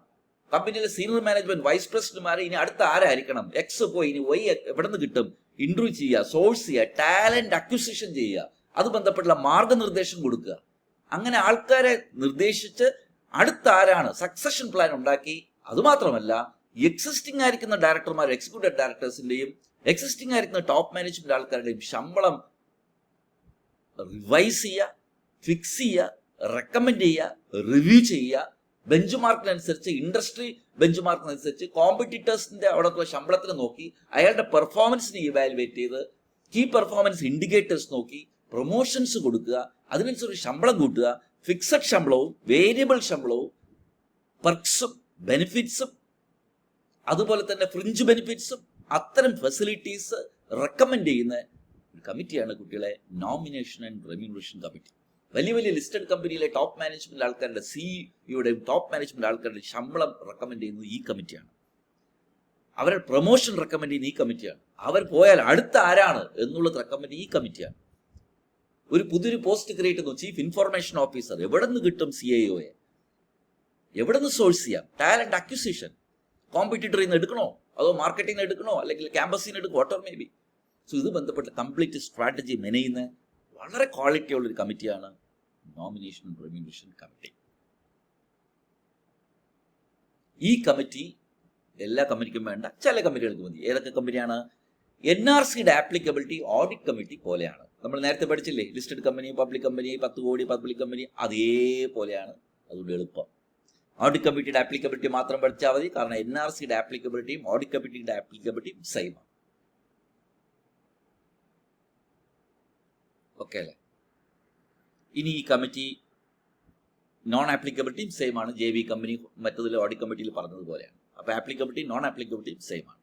കമ്പനിയിലെ സീനിയർ മാനേജ്മെന്റ് വൈസ് പ്രസിഡന്റുമാരെ ഇനി അടുത്ത ആരായിരിക്കണം, X പോയി ഇനി Y എവിടെ നിന്ന് കിട്ടും, ഇന്റർവ്യൂ ചെയ്യുക, സോഴ്സ് ചെയ്യുക, ടാലന്റ് അക്വിസിഷൻ ചെയ്യുക, അത് ബന്ധപ്പെട്ടുള്ള മാർഗനിർദ്ദേശം കൊടുക്കുക. അങ്ങനെ ആൾക്കാരെ നിർദ്ദേശിച്ച് അടുത്ത ആരാണ് സക്സഷൻ പ്ലാൻ ഉണ്ടാക്കി. അതുമാത്രമല്ല എക്സിസ്റ്റിംഗ് ആയിരിക്കുന്ന ഡയറക്ടർമാർ, എക്സിക്യൂട്ടീവ് ഡയറക്ടേഴ്സിന്റെയും എക്സിസ്റ്റിംഗ് ആയിരിക്കുന്ന ടോപ്പ് മാനേജ്മെന്റ് ആൾക്കാരുടെയും ശമ്പളം റിവൈസ് ചെയ്യുക, ഫിക്സ് ചെയ്യുക, റെക്കമെൻഡ് ചെയ്യുക, റിവ്യൂ ചെയ്യുക. ബെഞ്ച് മാർക്കിനനുസരിച്ച്, ഇൻഡസ്ട്രി ബെഞ്ച് മാർക്കിനനുസരിച്ച് കോമ്പറ്റീറ്റേഴ്സിന്റെ അവിടത്തുള്ള ശമ്പളത്തിന് നോക്കി അയാളുടെ പെർഫോമൻസിനെ ഇവാലുവേറ്റ് ചെയ്ത് കീ പെർഫോമൻസ് ഇൻഡിക്കേറ്റേഴ്സ് നോക്കി പ്രൊമോഷൻസ് കൊടുക്കുക, അതിനനുസരിച്ച് ശമ്പളം കൂട്ടുക. ഫിക്സഡ് ശമ്പളവും വേരിയബിൾ ശമ്പളവും പെർക്സും ബെനിഫിറ്റ്സും അതുപോലെ തന്നെ ഫ്രിഞ്ച് ബെനിഫിറ്റ്സും അത്തരം ഫെസിലിറ്റീസ് റെക്കമെൻഡ് ചെയ്യുന്ന ഒരു കമ്മിറ്റിയാണ് കുട്ടികളെ നോമിനേഷൻ ആൻഡ് റെമ്യൂണറേഷൻ കമ്മിറ്റി. വലിയ വലിയ ലിസ്റ്റഡ് കമ്പനിയിലെ ടോപ്പ് മാനേജ്മെന്റ് ആൾക്കാരുടെ സിഇഒയുടെയും ടോപ്പ് മാനേജ്മെന്റ് ആൾക്കാരുടെ ശമ്പളം റെക്കമെൻഡ് ചെയ്യുന്നത് ഈ കമ്മിറ്റിയാണ്. അവരുടെ പ്രൊമോഷൻ റെക്കമെൻഡ് ചെയ്യുന്ന ഈ കമ്മിറ്റിയാണ്. അവർ പോയാൽ അടുത്ത ആരാണ് എന്നുള്ളത് റെക്കമെൻഡ് ഈ കമ്മിറ്റിയാണ്. ഒരു പുതിയൊരു പോസ്റ്റ് ക്രിയേറ്റ് ചെയ്യുന്നു, ചീഫ് ഇൻഫർമേഷൻ ഓഫീസർ. എവിടെ നിന്ന് കിട്ടും CIOയെ? എവിടെ നിന്ന് സോഴ്സ് ചെയ്യാം? Talent acquisition. കോമ്പറ്റീറ്ററിൽ നിന്ന് എടുക്കണോ, അതോ മാർക്കറ്റിംഗ് നിന്ന് എടുക്കണോ, അല്ലെങ്കിൽ ക്യാമ്പസിൽ നിന്ന് എടുക്കണോ, വാട്ടർ മേ ബി. സോ ഇത് ബന്ധപ്പെട്ട കംപ്ലീറ്റ് സ്ട്രാറ്റജി മെനയുന്ന വളരെ ക്വാളിറ്റി ഉള്ളൊരു കമ്മിറ്റിയാണ് നോമിനേഷൻ ആൻഡ് റെമ്യൂണറേഷൻ കമ്മിറ്റി. ഈ കമ്മിറ്റി എല്ലാ കമ്പനിക്കും വേണ്ട, ചില കമ്പനികൾക്ക് മതി. ഏതൊക്കെ കമ്പനിയാണ്? NRCയുടെ ആപ്ലിക്കബിലിറ്റി ഓഡിറ്റ് കമ്മിറ്റി പോലെയാണ്. നമ്മൾ നേരത്തെ പഠിച്ചില്ലേ, ലിസ്റ്റഡ് കമ്പനി, പബ്ലിക് കമ്പനി, 10 കോടി പബ്ലിക് കമ്പനി, അതേപോലെയാണ്. അതുകൊണ്ട് എളുപ്പം ഓഡിറ്റ് കമ്മിറ്റിയുടെ ആപ്ലിക്കബിലിറ്റി മാത്രം പഠിച്ചാൽ മതി. കാരണം NRCയുടെ ആപ്ലിക്കബിലിറ്റിയും ഓഡിറ്റ് കമ്മിറ്റിയുടെ ആപ്ലിക്കബിലിറ്റിയും സെയിം ആണ്. ഓക്കെ അല്ലേ? ഇനി ഈ കമ്മിറ്റി നോൺ ആപ്ലിക്കബിലിറ്റിയും സെയിം ആണ്. JV കമ്പനി മറ്റതിൽ ഓഡിറ്റ് കമ്മിറ്റിയിൽ പറഞ്ഞതുപോലെയാണ്. അപ്പൊ ആപ്ലിക്കബിലിറ്റി നോൺ ആപ്ലിക്കബിലിറ്റിയും സെയിം ആണ്.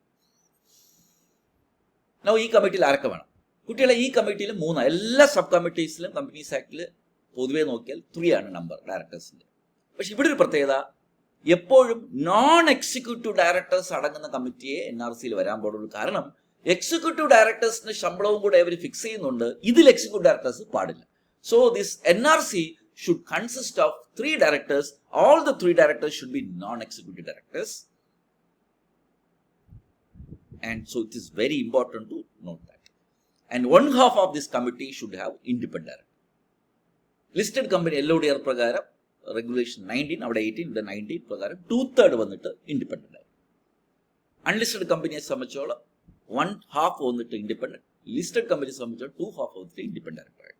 ഈ കമ്മിറ്റിയിൽ ആരൊക്കെ വേണം? കുട്ടികളെ, ഈ കമ്മിറ്റിയിൽ 3, എല്ലാ സബ് കമ്മിറ്റീസിലും കമ്പനീസ് ആക്ടിൽ പൊതുവെ നോക്കിയാൽ 3 ആണ് നമ്പർ ഡയറക്ടേഴ്സിന്റെ. പക്ഷെ ഇവിടെ ഒരു പ്രത്യേകത, എപ്പോഴും നോൺ എക്സിക്യൂട്ടീവ് ഡയറക്ടേഴ്സ് അടങ്ങുന്ന കമ്മിറ്റിയെ NRCയിൽ വരാൻ പാടുള്ളൂ. കാരണം എക്സിക്യൂട്ടീവ് ഡയറക്ടേഴ്സിന്റെ ശമ്പളവും കൂടെ അവർ ഫിക്സ് ചെയ്യുന്നുണ്ട്. ഇതിൽ എക്സിക്യൂട്ടീവ് ഡയറക്ടേഴ്സ് പാടില്ല. So this NRC should consist of 3 directors. All the 3 directors should be non-executive directors. And so it is very important to note that. And 1/2 of this committee should have independent director. Listed company LODR പ്രകാരം regulation 19, അവിടെ 18, ഇവിടെ 19 പ്രകാരം 2/3 വന്നിട്ട് independent ആയി. Unlisted കമ്പനിയെ സംബന്ധിച്ചോളം 1/2 വന്നിട്ട് independent. Listed കമ്പനിയെ സംബന്ധിച്ചോളം 2/2 വന്നിട്ട് ഇൻഡിപെൻഡന്റ് ഡയറക്ടർ.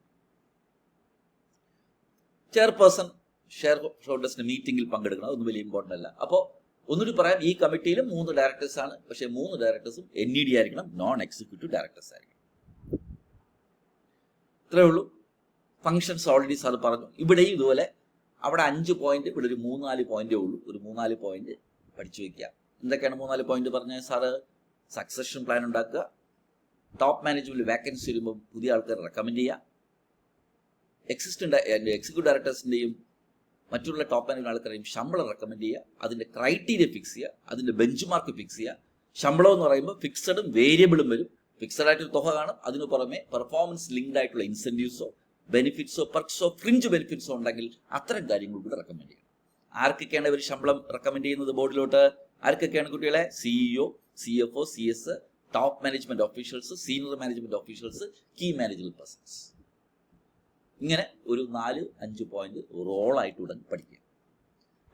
ചെയർപേഴ്സൺ ഷെയർ ഹോൾഡേഴ്സിന്റെ മീറ്റിംഗിൽ പങ്കെടുക്കണം, അതൊന്നും വലിയ ഇമ്പോർട്ടൻ്റ് അല്ല. അപ്പോൾ ഒന്നുകൂടി പറയാം, ഈ കമ്മിറ്റിയിലും 3 ഡയറക്ടേഴ്സ് ആണ്. പക്ഷേ 3 ഡയറക്ടേഴ്സും NED ആയിരിക്കണം, നോൺ എക്സിക്യൂട്ടീവ് ഡയറക്ടേഴ്സ് ആയിരിക്കണം. ഇത്രയേ ഉള്ളൂ. ഫങ്ഷൻസ് ഓൾറെഡി സാർ പറഞ്ഞു. ഇവിടെയും ഇതുപോലെ അവിടെ 5 പോയിന്റ്, ഇവിടെ ഒരു 3-4 പോയിന്റേ ഉള്ളൂ. ഒരു 3-4 പോയിന്റ് പഠിച്ചു വയ്ക്കുക. എന്തൊക്കെയാണ് 3-4 പോയിന്റ് പറഞ്ഞത് സാറ്? സക്സഷൻ പ്ലാൻ ഉണ്ടാക്കുക, ടോപ്പ് മാനേജ്മെന്റ് വാക്കൻസി വരുമ്പോൾ പുതിയ ആൾക്കാർ റെക്കമെൻഡ് ചെയ്യുക, എക്സിക്യൂട്ടീവ് ഡയറക്ടേഴ്സിന്റെയും മറ്റുള്ള ടോപ്പ് മാനേജ്മെന്റ് ആൾക്കാരെയും ശമ്പളം റെക്കമെൻഡ് ചെയ്യുക, അതിന്റെ ക്രൈറ്റീരിയ ഫിക്സ് ചെയ്യുക, അതിന്റെ ബെഞ്ച് മാർക്ക് ഫിക്സ് ചെയ്യുക. ശമ്പളം എന്ന് പറയുമ്പോൾ ഫിക്സഡും വേരിയബിളും വരും. ഫിക്സഡ് ആയിട്ടൊരു തുക കാണും, അതിനു പുറമെ പെർഫോമൻസ് ലിങ്ക്ഡ് ആയിട്ടുള്ള ഇൻസെന്റീവ്സോ ബെനിഫിറ്റ്സോ പെർക്സോ ഫ്രിഞ്ച് ബെനിഫിറ്റ്സോ ഉണ്ടെങ്കിൽ അത്തരം കാര്യങ്ങൾ കൂടെ റെക്കമെൻഡ് ചെയ്യണം. ആർക്കൊക്കെയാണ് ഇവർ ശമ്പളം റെക്കമെൻഡ് ചെയ്യുന്നത് ബോർഡിലോട്ട്? ആർക്കൊക്കെയാണ് കുട്ടികളെ? CEO, CFO, CS, top management officials, senior management officials, key managerial persons. ഇങ്ങനെ ഒരു 4-5 പോയിന്റ് റോളായിട്ട് ഉടൻ പഠിക്കുക.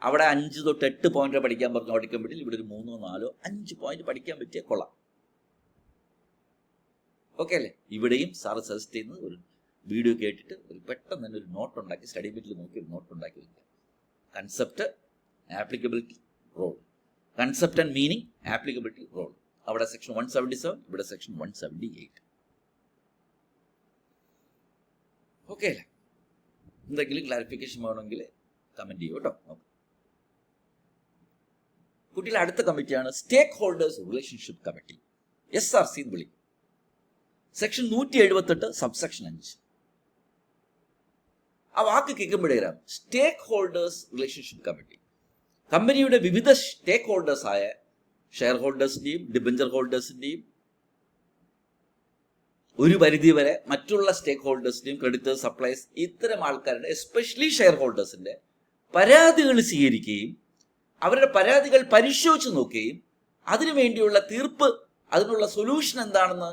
അവിടെ 5 തൊട്ട് 8 പോയിന്റ് പഠിക്കാൻ പറഞ്ഞു ഓഡിറ്റ് കമ്മിറ്റിയിൽ. ഇവിടെ ഒരു 3-4-5 പോയിന്റ് പഠിക്കാൻ പറ്റിയ കൊള്ളാം. ഓക്കെ അല്ലേ? ഇവിടെയും സാറ് സജസ്റ്റ് ചെയ്യുന്നത് ഒരു വീഡിയോ കേട്ടിട്ട് ഒരു പെട്ടെന്ന് തന്നെ ഒരു നോട്ട് ഉണ്ടാക്കി, സ്റ്റഡി ബിറ്റിൽ നോക്കി ഒരു നോട്ട് ഉണ്ടാക്കി വയ്ക്കുക. Concept, applicability, role. Concept and meaning, applicability, role. അവിടെ സെക്ഷൻ 177, ഇവിടെ സെക്ഷൻ 178. ഓക്കെ അല്ലേ? എന്തെങ്കിലും ക്ലാരിഫിക്കേഷൻ വേണമെങ്കിൽ കമന്റ് ചെയ്യൂ കേട്ടോ. കുട്ടിയുടെ അടുത്ത കമ്മിറ്റിയാണ് സ്റ്റേക്ക് ഹോൾഡേഴ്സ് റിലേഷൻഷിപ്പ് കമ്മിറ്റി, SRC എന്ന് വിളിക്കും. Section 178 subsection 5. ആ വാക്ക് കേൾക്കുമ്പോഴേരാം സ്റ്റേക്ക് ഹോൾഡേഴ്സ് റിലേഷൻഷിപ്പ് കമ്മിറ്റി കമ്പനിയുടെ വിവിധ സ്റ്റേക്ക് ഹോൾഡേഴ്സ് ആയ ഷെയർ ഹോൾഡേഴ്സിന്റെയും ഡിബഞ്ചർ ഹോൾഡേഴ്സിന്റെയും ഒരു പരിധി വരെ മറ്റുള്ള സ്റ്റേക്ക് ഹോൾഡേഴ്സിന്റെയും ക്രെഡിറ്റേഴ്സ്, സപ്ലൈസ്, ഇത്തരം ആൾക്കാരുടെ എസ്പെഷ്യലി ഷെയർ ഹോൾഡേഴ്സിന്റെ പരാതികൾ സ്വീകരിക്കുകയും അവരുടെ പരാതികൾ പരിശോധിച്ച് നോക്കുകയും അതിനുവേണ്ടിയുള്ള തീർപ്പ്, അതിനുള്ള സൊല്യൂഷൻ എന്താണെന്ന്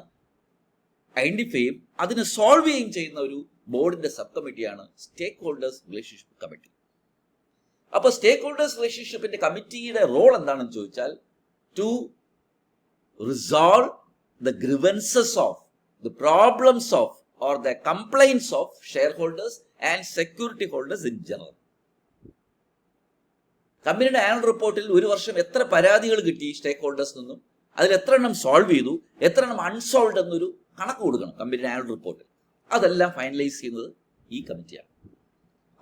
ഐഡന്റിഫൈ ചെയ്യും, അതിനെ സോൾവ് ചെയ്യുകയും ചെയ്യുന്ന ഒരു ബോർഡിന്റെ സബ് കമ്മിറ്റിയാണ് സ്റ്റേക്ക് ഹോൾഡേഴ്സ് റിലേഷൻഷിപ്പ് കമ്മിറ്റി. അപ്പോൾ സ്റ്റേക്ക് ഹോൾഡേഴ്സ് റിലേഷൻഷിപ്പിന്റെ കമ്മിറ്റിയുടെ റോൾ എന്താണെന്ന് ചോദിച്ചാൽ, to resolve the grievances of, the problems of, or the complaints of shareholders and security holders in general. കമ്പനിയുടെ ആനുവൽ റിപ്പോർട്ടിൽ ഒരു വർഷം എത്ര പരാതികൾ കിട്ടി സ്റ്റേക്ക് ഹോൾഡേഴ്സിൽ നിന്നും, അതിൽ എത്ര എണ്ണം സോൾവ് ചെയ്തു, എത്ര എണ്ണം അൺസോൾവ് എന്നൊരു കണക്ക് കൊടുക്കണം കമ്പനിയുടെ ആനുവൽ റിപ്പോർട്ടിൽ. അതെല്ലാം ഫൈനലൈസ് ചെയ്യുന്നത് ഈ കമ്മിറ്റിയാണ്.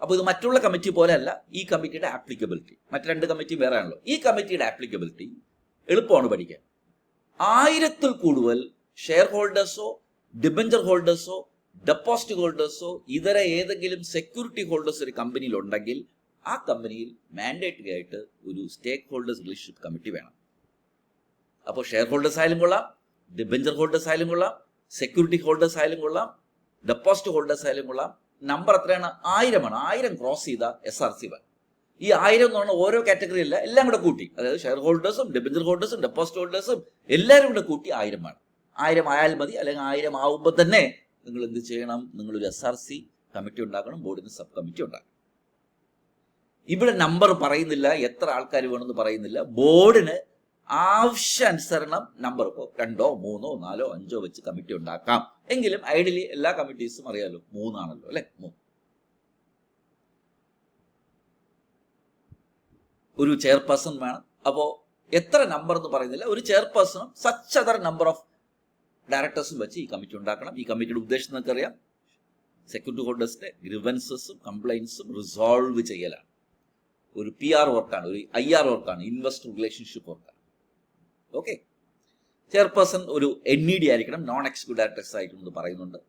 അപ്പോൾ ഇത് മറ്റുള്ള കമ്മിറ്റി പോലെയല്ല ഈ കമ്മിറ്റിയുടെ ആപ്ലിക്കബിലിറ്റി. മറ്റ് 2 കമ്മിറ്റി വേറെ ആണല്ലോ. ഈ കമ്മിറ്റിയുടെ ആപ്ലിക്കബിലിറ്റി എളുപ്പമാണ് പഠിക്കാൻ. 1000-ൽ കൂടുതൽ ഷെയർ ഹോൾഡേഴ്സോ ഡിബഞ്ചർ ഹോൾഡേഴ്സോ ഡെപ്പോസിറ്റ് ഹോൾഡേഴ്സോ ഇതര ഏതെങ്കിലും സെക്യൂരിറ്റി ഹോൾഡേഴ്സ് ഒരു കമ്പനിയിൽ ഉണ്ടെങ്കിൽ ആ കമ്പനിയിൽ മാൻഡേറ്ററി ആയിട്ട് ഒരു സ്റ്റേക്ക് ഹോൾഡേഴ്സ് റിലേഷൻഷിപ്പ് കമ്മിറ്റി വേണം. അപ്പോൾ ഷെയർ ഹോൾഡേഴ്സ് ആയാലും കൊള്ളാം, ഡിബഞ്ചർ ഹോൾഡേഴ്സ് ആയാലും കൊള്ളാം, സെക്യൂരിറ്റി ഹോൾഡേഴ്സ് ആയാലും കൊള്ളാം, ഡെപ്പോസിറ്റ് ഹോൾഡേഴ്സ് ആയാലും കൊള്ളാം. നമ്പർ എത്രയാണ്? 1000 ആണ്. 1000 ക്രോസ് ചെയ്ത SRC വേണം. ഈ 1000 എന്ന് പറഞ്ഞാൽ ഓരോ കാറ്റഗറി അല്ല, എല്ലാം കൂടെ കൂട്ടി, അതായത് ഷെയർ ഹോൾഡേഴ്സും ഡിബഞ്ചർ ഹോൾഡേഴ്സും ഡെപ്പോസിറ്റ് ഹോൾഡേഴ്സും എല്ലാവരും കൂടെ കൂട്ടി 1000 വേണം. 1000 ആയാൽ മതി. അല്ലെങ്കിൽ 1000 ആവുമ്പോൾ തന്നെ നിങ്ങൾ എന്ത് ചെയ്യണം? നിങ്ങളൊരു SRC കമ്മിറ്റി ഉണ്ടാക്കണം, ബോർഡിന് സബ് കമ്മിറ്റി ഉണ്ടാക്കണം. ഇവിടെ നമ്പർ പറയുന്നില്ല, എത്ര ആൾക്കാർ വേണമെന്ന് പറയുന്നില്ല. ബോർഡിന് ആവശ്യാനുസരണം നമ്പർ, ഇപ്പോൾ 2, 3, 4, 5 വെച്ച് കമ്മിറ്റി ഉണ്ടാക്കാം. എങ്കിലും ഐഡിയലി എല്ലാ കമ്മിറ്റീസും അറിയാലോ 3 ആണല്ലോ, അല്ലെ? 3. ഒരു ചെയർപേഴ്സൺ വേണം. അപ്പോൾ എത്ര നമ്പർ എന്ന് പറയുന്നില്ല, ഒരു ചെയർപേഴ്സണും സച്ച് അതർ നമ്പർ ഓഫ് ഡയറക്ടേഴ്സും വെച്ച് ഈ കമ്മിറ്റി ഉണ്ടാക്കണം. ഈ കമ്മിറ്റിയുടെ ഉദ്ദേശം നിങ്ങൾക്കറിയാം, സെക്യൂരിറ്റി ഹോൾഡേഴ്സിന്റെ ഗ്രിവൻസസും കംപ്ലൈൻസും റിസോൾവ് ചെയ്യലാണ്. ഒരു PR വർക്കാണ്, ഒരു IR വർക്കാണ്, ഇൻവെസ്റ്റർ റിലേഷൻഷിപ്പ് വർക്കാണ്. ഓക്കെ. ചെയർപേഴ്സൺ ഒരു NED ആയിരിക്കണം, നോൺ എക്സിക്യൂട്ടീവ് ഡയറക്ടേഴ്സ് ആയിരിക്കണം എന്ന് പറയുന്നുണ്ട്.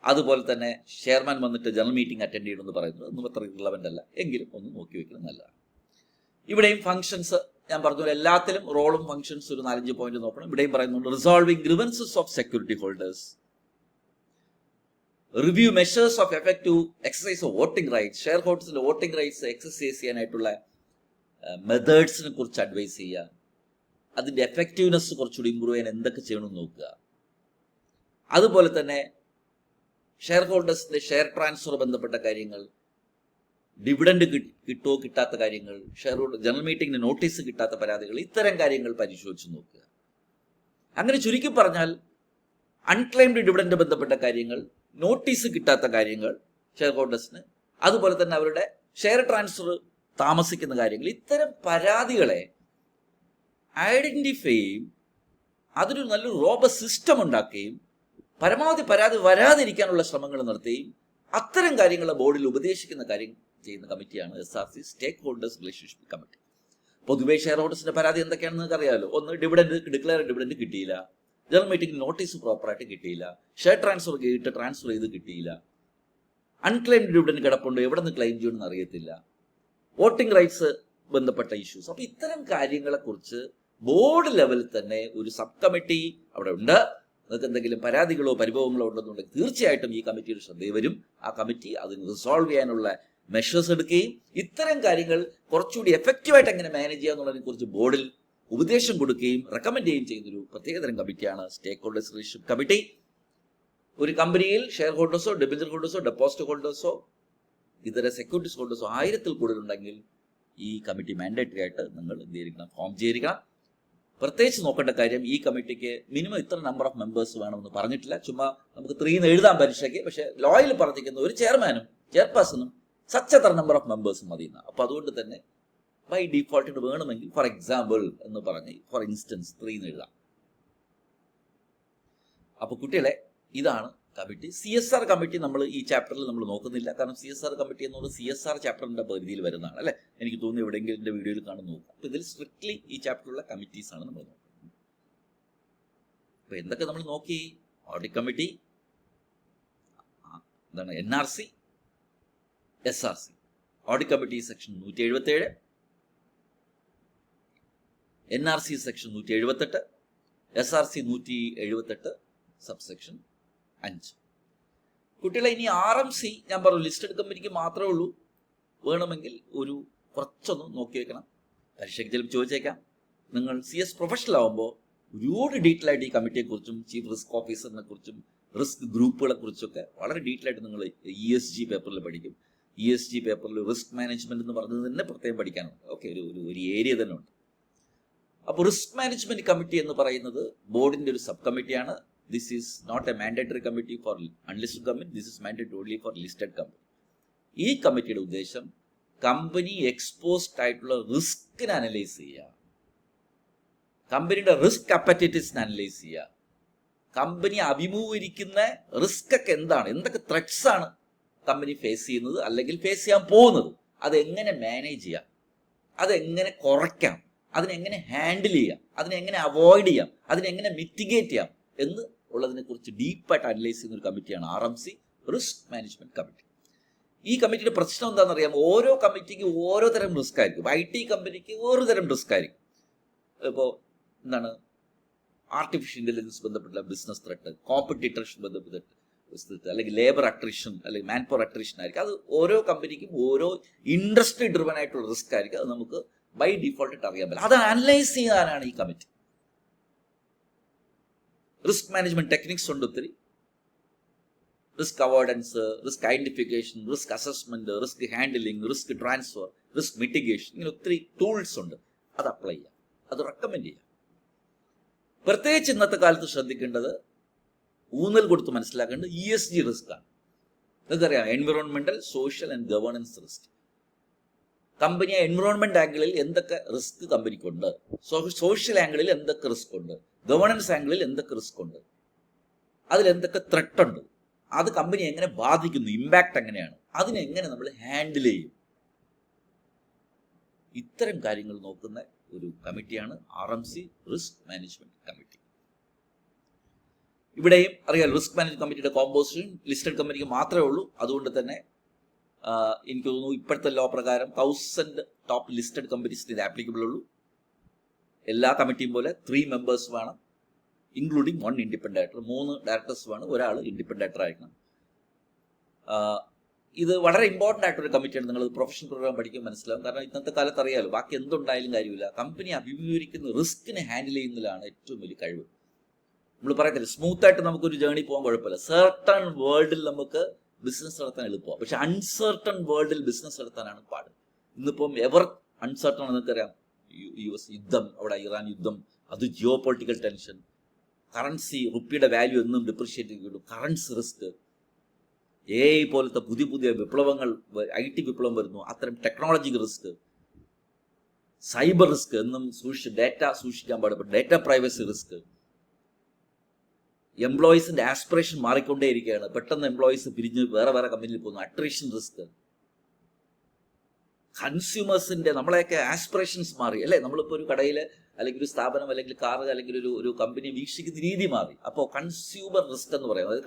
അതുപോലെ തന്നെ ചെയർമാൻ വന്നിട്ട് ജനറൽ മീറ്റിംഗ് അറ്റൻഡ് ചെയ്യണമെന്ന് പറയുന്നത് ഒന്നും അത്ര റിലവൻ്റ് അല്ല, എങ്കിലും ഒന്ന് നോക്കി വെക്കുന്നത് നല്ലതാണ്. ഇവിടെയും ഫംഗ്ഷൻസ് ഞാൻ പറഞ്ഞു, എല്ലാത്തിലും റോളും ഫംഗ്ഷൻസ് ഒരു 4-5 പോയിന്റ് നോക്കണം. ഇവിടെയും പറയുന്നുണ്ട് resolving grievances of security holders, review measures of effective exercise of voting rights, share ഹോൾഡേഴ്സിന്റെ വോട്ടിംഗ് റൈറ്റ്സ് എക്സസൈസ് ചെയ്യാനായിട്ടുള്ള മെത്തേഡ്സിനെ കുറിച്ച് അഡ്വൈസ് ചെയ്യുക, അതിൻ്റെ എഫക്റ്റീവ്നെസ് കുറച്ചുകൂടി ഇമ്പ്രൂവ് ചെയ്യാൻ എന്തൊക്കെ ചെയ്യണമെന്ന് നോക്കുക. അതുപോലെ തന്നെ ഷെയർ ഹോൾഡേഴ്സിന്റെ ഷെയർ ട്രാൻസ്ഫർ ബന്ധപ്പെട്ട കാര്യങ്ങൾ, ഡിവിഡൻഡ് കിട്ടുമോ കിട്ടാത്ത കാര്യങ്ങൾ, ഷെയർ ഹോൾഡർ ജനറൽ മീറ്റിംഗിന് നോട്ടീസ് കിട്ടാത്ത പരാതികൾ, ഇത്തരം കാര്യങ്ങൾ പരിശോധിച്ച് നോക്കുക. അങ്ങനെ ചുരുക്കി പറഞ്ഞാൽ അൺക്ലെയിംഡ് ഡിവിഡൻഡ് ബന്ധപ്പെട്ട കാര്യങ്ങൾ, നോട്ടീസ് കിട്ടാത്ത കാര്യങ്ങൾ ഷെയർ ഹോൾഡേഴ്സിന്, അതുപോലെ തന്നെ അവരുടെ ഷെയർ ട്രാൻസ്ഫർ താമസിക്കുന്ന കാര്യങ്ങൾ, ഇത്തരം പരാതികളെ ഐഡന്റിഫൈ ചെയ്യും, അതൊരു നല്ലൊരു റോബസ്റ്റ് സിസ്റ്റം ഉണ്ടാക്കുകയും പരമാവധി പരാതി വരാതിരിക്കാനുള്ള ശ്രമങ്ങൾ നടത്തുകയും അത്തരം കാര്യങ്ങളെ ബോർഡിൽ ഉപദേശിക്കുന്ന കാര്യം ചെയ്യുന്ന കമ്മിറ്റിയാണ് SRC സ്റ്റേക്ക് ഹോൾഡേഴ്സ് റിലേഷൻഷിപ്പ് കമ്മിറ്റി. പൊതുവേ ഷെയർ ഹോൾഡേഴ്സിന്റെ പരാതി എന്തൊക്കെയാണെന്ന് നിങ്ങൾക്ക് അറിയാമല്ലോ. ഒന്ന്, ഡിക്ലെയർ ഡിവിഡൻഡ് കിട്ടിയില്ല, ജനറൽ മീറ്റിംഗ് നോട്ടീസ് പ്രോപ്പറായിട്ട് കിട്ടിയില്ല, ഷെയർ ട്രാൻസ്ഫർ ട്രാൻസ്ഫർ ചെയ്ത് കിട്ടിയില്ല, അൺക്ലെയിംഡ് ഡിവിഡൻഡ് കിടപ്പുണ്ട്, എവിടെ നിന്ന് ക്ലെയിം ചെയ്യണമെന്ന് അറിയത്തില്ല, വോട്ടിംഗ് റൈറ്റ്സ് ബന്ധപ്പെട്ട ഇഷ്യൂസ്. അപ്പോൾ ഇത്തരം കാര്യങ്ങളെക്കുറിച്ച് ബോർഡ് ലെവലിൽ തന്നെ ഒരു സബ് കമ്മിറ്റി അവിടെ ഉണ്ട്. നിങ്ങൾക്ക് എന്തെങ്കിലും പരാതികളോ പരിഭവങ്ങളോ ഉണ്ടെന്നുണ്ടെങ്കിൽ തീർച്ചയായിട്ടും ഈ കമ്മിറ്റിയുടെ ശ്രദ്ധയിൽ വരും. ആ കമ്മിറ്റി അതിന് റിസോൾവ് ചെയ്യാനുള്ള മെഷേഴ്സ് എടുക്കുകയും ഇത്തരം കാര്യങ്ങൾ കുറച്ചുകൂടി എഫക്റ്റീവായിട്ട് എങ്ങനെ മാനേജ് ചെയ്യുക എന്നുള്ളതിനെ കുറിച്ച് ബോർഡിൽ ഉപദേശം കൊടുക്കുകയും റെക്കമെൻഡ് ചെയ്യുകയും ചെയ്യുന്നൊരു പ്രത്യേകതരം കമ്മിറ്റിയാണ് സ്റ്റേക്ക് ഹോൾഡേഴ്സ് റിലേഷൻഷിപ്പ് കമ്മിറ്റി. ഒരു കമ്പനിയിൽ ഷെയർ ഹോൾഡേഴ്സോ ഡിബഞ്ചർ ഹോൾഡേഴ്സോ ഡെപ്പോസിറ്റ് ഹോൾഡേഴ്സോ ഇതര സെക്യൂരിറ്റീസ് ഹോൾഡേഴ്സോ 1000-ൽ കൂടുതലുണ്ടെങ്കിൽ ഈ കമ്മിറ്റി മാൻഡേറ്ററി ആയിട്ട് നിങ്ങൾ എന്ത് ചെയ്തിരിക്കണം? ഫോം ചെയ്തിരിക്കണം. പ്രത്യേകിച്ച് നോക്കേണ്ട കാര്യം, ഈ കമ്മിറ്റിക്ക് മിനിമം ഇത്ര നമ്പർ ഓഫ് മെമ്പേഴ്സ് വേണമെന്ന് പറഞ്ഞിട്ടില്ല. ചുമ്മാ നമുക്ക് 3 എഴുതാൻ പരീക്ഷയ്ക്ക്. പക്ഷേ ലോയിൽ പറഞ്ഞിരിക്കുന്ന ഒരു ചെയർമാനും ചെയർപേഴ്സണും സച്ച് എത്ര നമ്പർ ഓഫ് മെമ്പേഴ്സും മതി എന്നാണ്. അപ്പോൾ അതുകൊണ്ട് തന്നെ ബൈ ഡിഫോൾട്ട് വേണമെങ്കിൽ ഫോർ എക്സാമ്പിൾ എന്ന് പറഞ്ഞ് ഫോർ ഇൻസ്റ്റൻസ് 3 എഴുതാം. അപ്പോൾ കുട്ടികളെ, ഇതാണ് കമ്മിറ്റി. CSR കമ്മിറ്റി നമ്മൾ ഈ ചാപ്റ്ററിൽ നമ്മൾ നോക്കുന്നില്ല. കാരണം CSR കമ്മിറ്റി എന്നുള്ളത് CSR ചാപ്റ്ററിന്റെ പരിധിയിൽ വരുന്നതാണ്, അല്ലേ? എനിക്ക് തോന്നുന്നു എവിടെയെങ്കിലും എൻ്റെ വീഡിയോയിൽ കാണും നോക്കുക. അപ്പോൾ ഇതിൽ സ്ട്രിക്ട്ലി ഈ ചാപ്റ്ററിലുള്ള കമ്മിറ്റീസ് ആണ് നമ്മൾ നോക്കുന്നത്. അപ്പോൾ എന്തൊക്കെ നമ്മൾ നോക്കി? ഓഡിറ്റ് കമ്മിറ്റി, എന്താണ് NRC, SRC. Audit committee section 177, NRC section 178, SRC 178 subsection 5. കുട്ടികളെ, ഇനി RMC ഞാൻ പറഞ്ഞു ലിസ്റ്റഡ് കമ്പനിക്ക് മാത്രമേ ഉള്ളൂ. വേണമെങ്കിൽ ഒരു കുറച്ചൊന്ന് നോക്കി വെക്കണം. പരീക്ഷയ്ക്ക് ചിലപ്പോൾ ചോദിച്ചേക്കാം. നിങ്ങൾ CS പ്രൊഫഷണൽ ആകുമ്പോൾ ഒരുപാട് ഡീറ്റെയിൽ ആയിട്ട് ഈ കമ്മിറ്റിയെക്കുറിച്ചും ചീഫ് റിസ്ക് ഓഫീസറിനെ കുറിച്ചും റിസ്ക് ഗ്രൂപ്പുകളെ കുറിച്ചൊക്കെ വളരെ ഡീറ്റെയിൽ ആയിട്ട് നിങ്ങൾ ESG പേപ്പറിൽ പഠിക്കും. ESG പേപ്പറിൽ റിസ്ക് മാനേജ്മെന്റ് എന്ന് പറഞ്ഞത് തന്നെ പ്രത്യേകം പഠിക്കാനുണ്ട്. ഓക്കെ, ഒരു ഏരിയ തന്നെ ഉണ്ട്. അപ്പോൾ റിസ്ക് മാനേജ്മെന്റ് കമ്മിറ്റി എന്ന് പറയുന്നത് ബോർഡിന്റെ ഒരു സബ് കമ്മിറ്റിയാണ്. This is not a mandatory committee for unlisted company, this is mandatory only for listed company. ഈ കമ്മിറ്റിയുടെ ഉദ്ദേശം കമ്പനി എക്സ്പോസ്ഡ് ആയിട്ടുള്ള റിസ്കിനെ അനലൈസ് ചെയ്യുക, കമ്പനിയുടെ റിസ്ക് അപ്പറ്റൈറ്റിസിനെ അനലൈസ് ചെയ്യുക, കമ്പനി അഭിമുഖീകരിക്കുന്ന റിസ്ക് ഒക്കെ എന്താണ്, എന്തൊക്കെ ത്രെറ്റ്സ് ആണ് കമ്പനി ഫേസ് ചെയ്യുന്നത് അല്ലെങ്കിൽ ഫേസ് ചെയ്യാൻ പോകുന്നത്, അതെങ്ങനെ മാനേജ് ചെയ്യാം, അതെങ്ങനെ കുറയ്ക്കാം, അതിനെങ്ങനെ ഹാൻഡിൽ ചെയ്യാം, അതിനെങ്ങനെ അവോയ്ഡ് ചെയ്യാം, അതിനെങ്ങനെ മിറ്റിഗേറ്റ് ചെയ്യാം എന്ന് ഉള്ളതിനെ കുറിച്ച് ഡീപ്പായിട്ട് അനലൈസ് ചെയ്യുന്ന ഒരു കമ്മിറ്റിയാണ് RMC, റിസ്ക് മാനേജ്മെന്റ് കമ്മിറ്റി. ഈ കമ്മിറ്റിയുടെ പ്രശ്നം എന്താണെന്ന് അറിയാം, ഓരോ കമ്മിറ്റിക്ക് ഓരോ തരം റിസ്ക് ആയിരിക്കും. IT കമ്പനിക്ക് ഓരോ തരം റിസ്ക് ആയിരിക്കും. ഇപ്പോൾ എന്താണ്, ആർട്ടിഫിഷ്യൽ ഇന്റലിജൻസ് ബന്ധപ്പെട്ട ബിസിനസ് ത്രെട്ട്, കോമ്പറ്റീറ്റേഴ്സ് ബന്ധപ്പെട്ട അല്ലെങ്കിൽ ലേബർ അട്രിഷൻ അല്ലെങ്കിൽ മാൻ പവർ അട്രിഷൻ ആയിരിക്കും. അത് ഓരോ കമ്പനിക്കും ഓരോ ഇൻഡസ്ട്രി ഡ്രിവൻ ആയിട്ടുള്ള റിസ്ക് ആയിരിക്കും. അത് നമുക്ക് ബൈ ഡിഫോൾട്ട് അറിയാൻ പറ്റില്ല. അത് അനലൈസ് ചെയ്യാനാണ് ഈ കമ്മിറ്റി. റിസ്ക് മാനേജ്മെന്റ് ടെക്നിക്സ് ഉണ്ട് ഒത്തിരി. Risk avoidance, risk identification, risk assessment, risk handling, risk transfer, risk mitigation, ഇങ്ങനെ ഒത്തിരി ടൂൾസ് ഉണ്ട്. അത് അപ്ലൈ ചെയ്യാം, അത് റെക്കമെൻഡ് ചെയ്യാം. പ്രത്യേകിച്ച് ഇന്നത്തെ കാലത്ത് ശ്രദ്ധിക്കേണ്ടത്, ഊന്നൽ കൊടുത്ത് മനസ്സിലാക്കേണ്ടത് ESG റിസ്ക് ആണ്. നിങ്ങൾക്കറിയാം, environmental, social and governance risk. Company environment ആംഗിളിൽ എന്തൊക്കെ റിസ്ക് കമ്പനിക്കുണ്ട്, സോഷ്യൽ ആംഗിളിൽ എന്തൊക്കെ റിസ്ക് ഉണ്ട്, ഗവേണൻസ് ആംഗിളിൽ എന്തൊക്കെ റിസ്ക് ഉണ്ട്, അതിലെന്തൊക്കെ ത്രെട്ട് ഉണ്ട്, അത് കമ്പനി എങ്ങനെ ബാധിക്കുന്നു, ഇമ്പാക്ട് എങ്ങനെയാണ്, അതിനെങ്ങനെ നമ്മൾ ഹാൻഡിൽ ചെയ്യും, ഇത്തരം കാര്യങ്ങൾ നോക്കുന്ന ഒരു കമ്മിറ്റിയാണ് RMC, റിസ്ക് മാനേജ്മെന്റ് കമ്മിറ്റി. ഇവിടെയും അറിയാം, റിസ്ക് മാനേജ്മെന്റ് കമ്മിറ്റിയുടെ കോമ്പോസിഷൻ ലിസ്റ്റഡ് കമ്പനിക്ക് മാത്രമേ ഉള്ളൂ. അതുകൊണ്ട് തന്നെ എനിക്ക് തോന്നുന്നു ഇപ്പോഴത്തെ ലോ പ്രകാരം 1000 ടോപ്പ് ലിസ്റ്റഡ് കമ്പനീസിന് ഇത് ആപ്ലിക്കബിൾ ഉള്ളൂ. എല്ലാ കമ്മിറ്റിയും പോലെ 3 മെമ്പേഴ്സ് വേണം, ഇൻക്ലൂഡിങ് 1 ഇൻഡിപെൻഡന്റ് ഡയറക്ടർ. 3 ഡയറക്ടേഴ്സ് വേണം, ഒരാൾ ഇൻഡിപെൻഡന്റ് ഡയറക്ടർ ആയിരിക്കണം. ഇത് വളരെ ഇമ്പോർട്ടൻ്റ് ആയിട്ടൊരു കമ്മിറ്റിയാണ്. നിങ്ങൾ പ്രൊഫഷണൽ പ്രോഗ്രാം പഠിക്കുമ്പോൾ മനസ്സിലാവും. കാരണം ഇന്നത്തെ കാലത്ത് അറിയാമല്ലോ, ബാക്കി എന്തുണ്ടായാലും കാര്യമില്ല, കമ്പനി അഭിമുഖീകരിക്കുന്ന റിസ്കിനെ ഹാൻഡിൽ ചെയ്യുന്നതിലാണ് ഏറ്റവും വലിയ കഴിവ്. നമ്മൾ പറയത്തില്ല, സ്മൂത്തായിട്ട് നമുക്കൊരു ജേണി പോകാൻ കുഴപ്പമില്ല. സർട്ടൺ വേൾഡിൽ നമുക്ക് ബിസിനസ് നടത്താൻ എളുപ്പമാണ്, പക്ഷെ അൺസർട്ടൺ വേൾഡിൽ ബിസിനസ് നടത്താനാണ് പാട്. ഇന്നിപ്പം എവർ അൺസർട്ടൺ എന്നൊക്കെറിയാം. US യുദ്ധം, അവിടെ ഇറാൻ യുദ്ധം, അത് ജിയോ പൊളിറ്റിക്കൽ ടെൻഷൻ, കറൻസി, റുപ്പിയുടെ വാല്യൂ എന്നും ഡിപ്രിഷിയേറ്റ് ചെയ്തു, കറൻസി റിസ്ക്, AI പോലത്തെ പുതിയ പുതിയ വിപ്ലവങ്ങൾ, IT വിപ്ലവം വരുന്നു, അത്തരം ടെക്നോളജിക്കൽ റിസ്ക്, സൈബർ റിസ്ക്, എന്നും ഡേറ്റ സൂക്ഷിക്കാൻ പാടില്ല, ഡേറ്റ പ്രൈവസി റിസ്ക്, എംപ്ലോയീസിന്റെ ആസ്പിറേഷൻ മാറിക്കൊണ്ടേയിരിക്കുകയാണ്, പെട്ടെന്ന് എംപ്ലോയീസ് പിരിഞ്ഞ് വേറെ വേറെ കമ്പനിയിൽ പോകുന്നു, അട്രീഷൻ റിസ്ക്, കൺസ്യൂമേഴ്സിന്റെ നമ്മളെയൊക്കെ ആസ്പിറേഷൻസ് മാറി അല്ലേ. നമ്മളിപ്പോൾ ഒരു കടയിൽ അല്ലെങ്കിൽ ഒരു സ്ഥാപനം അല്ലെങ്കിൽ കാർ അല്ലെങ്കിൽ ഒരു കമ്പനി വീക്ഷിക്കുന്ന രീതി മാറി. അപ്പോൾ കൺസ്യൂമർ റിസ്ക് എന്ന് പറയും, അതായത്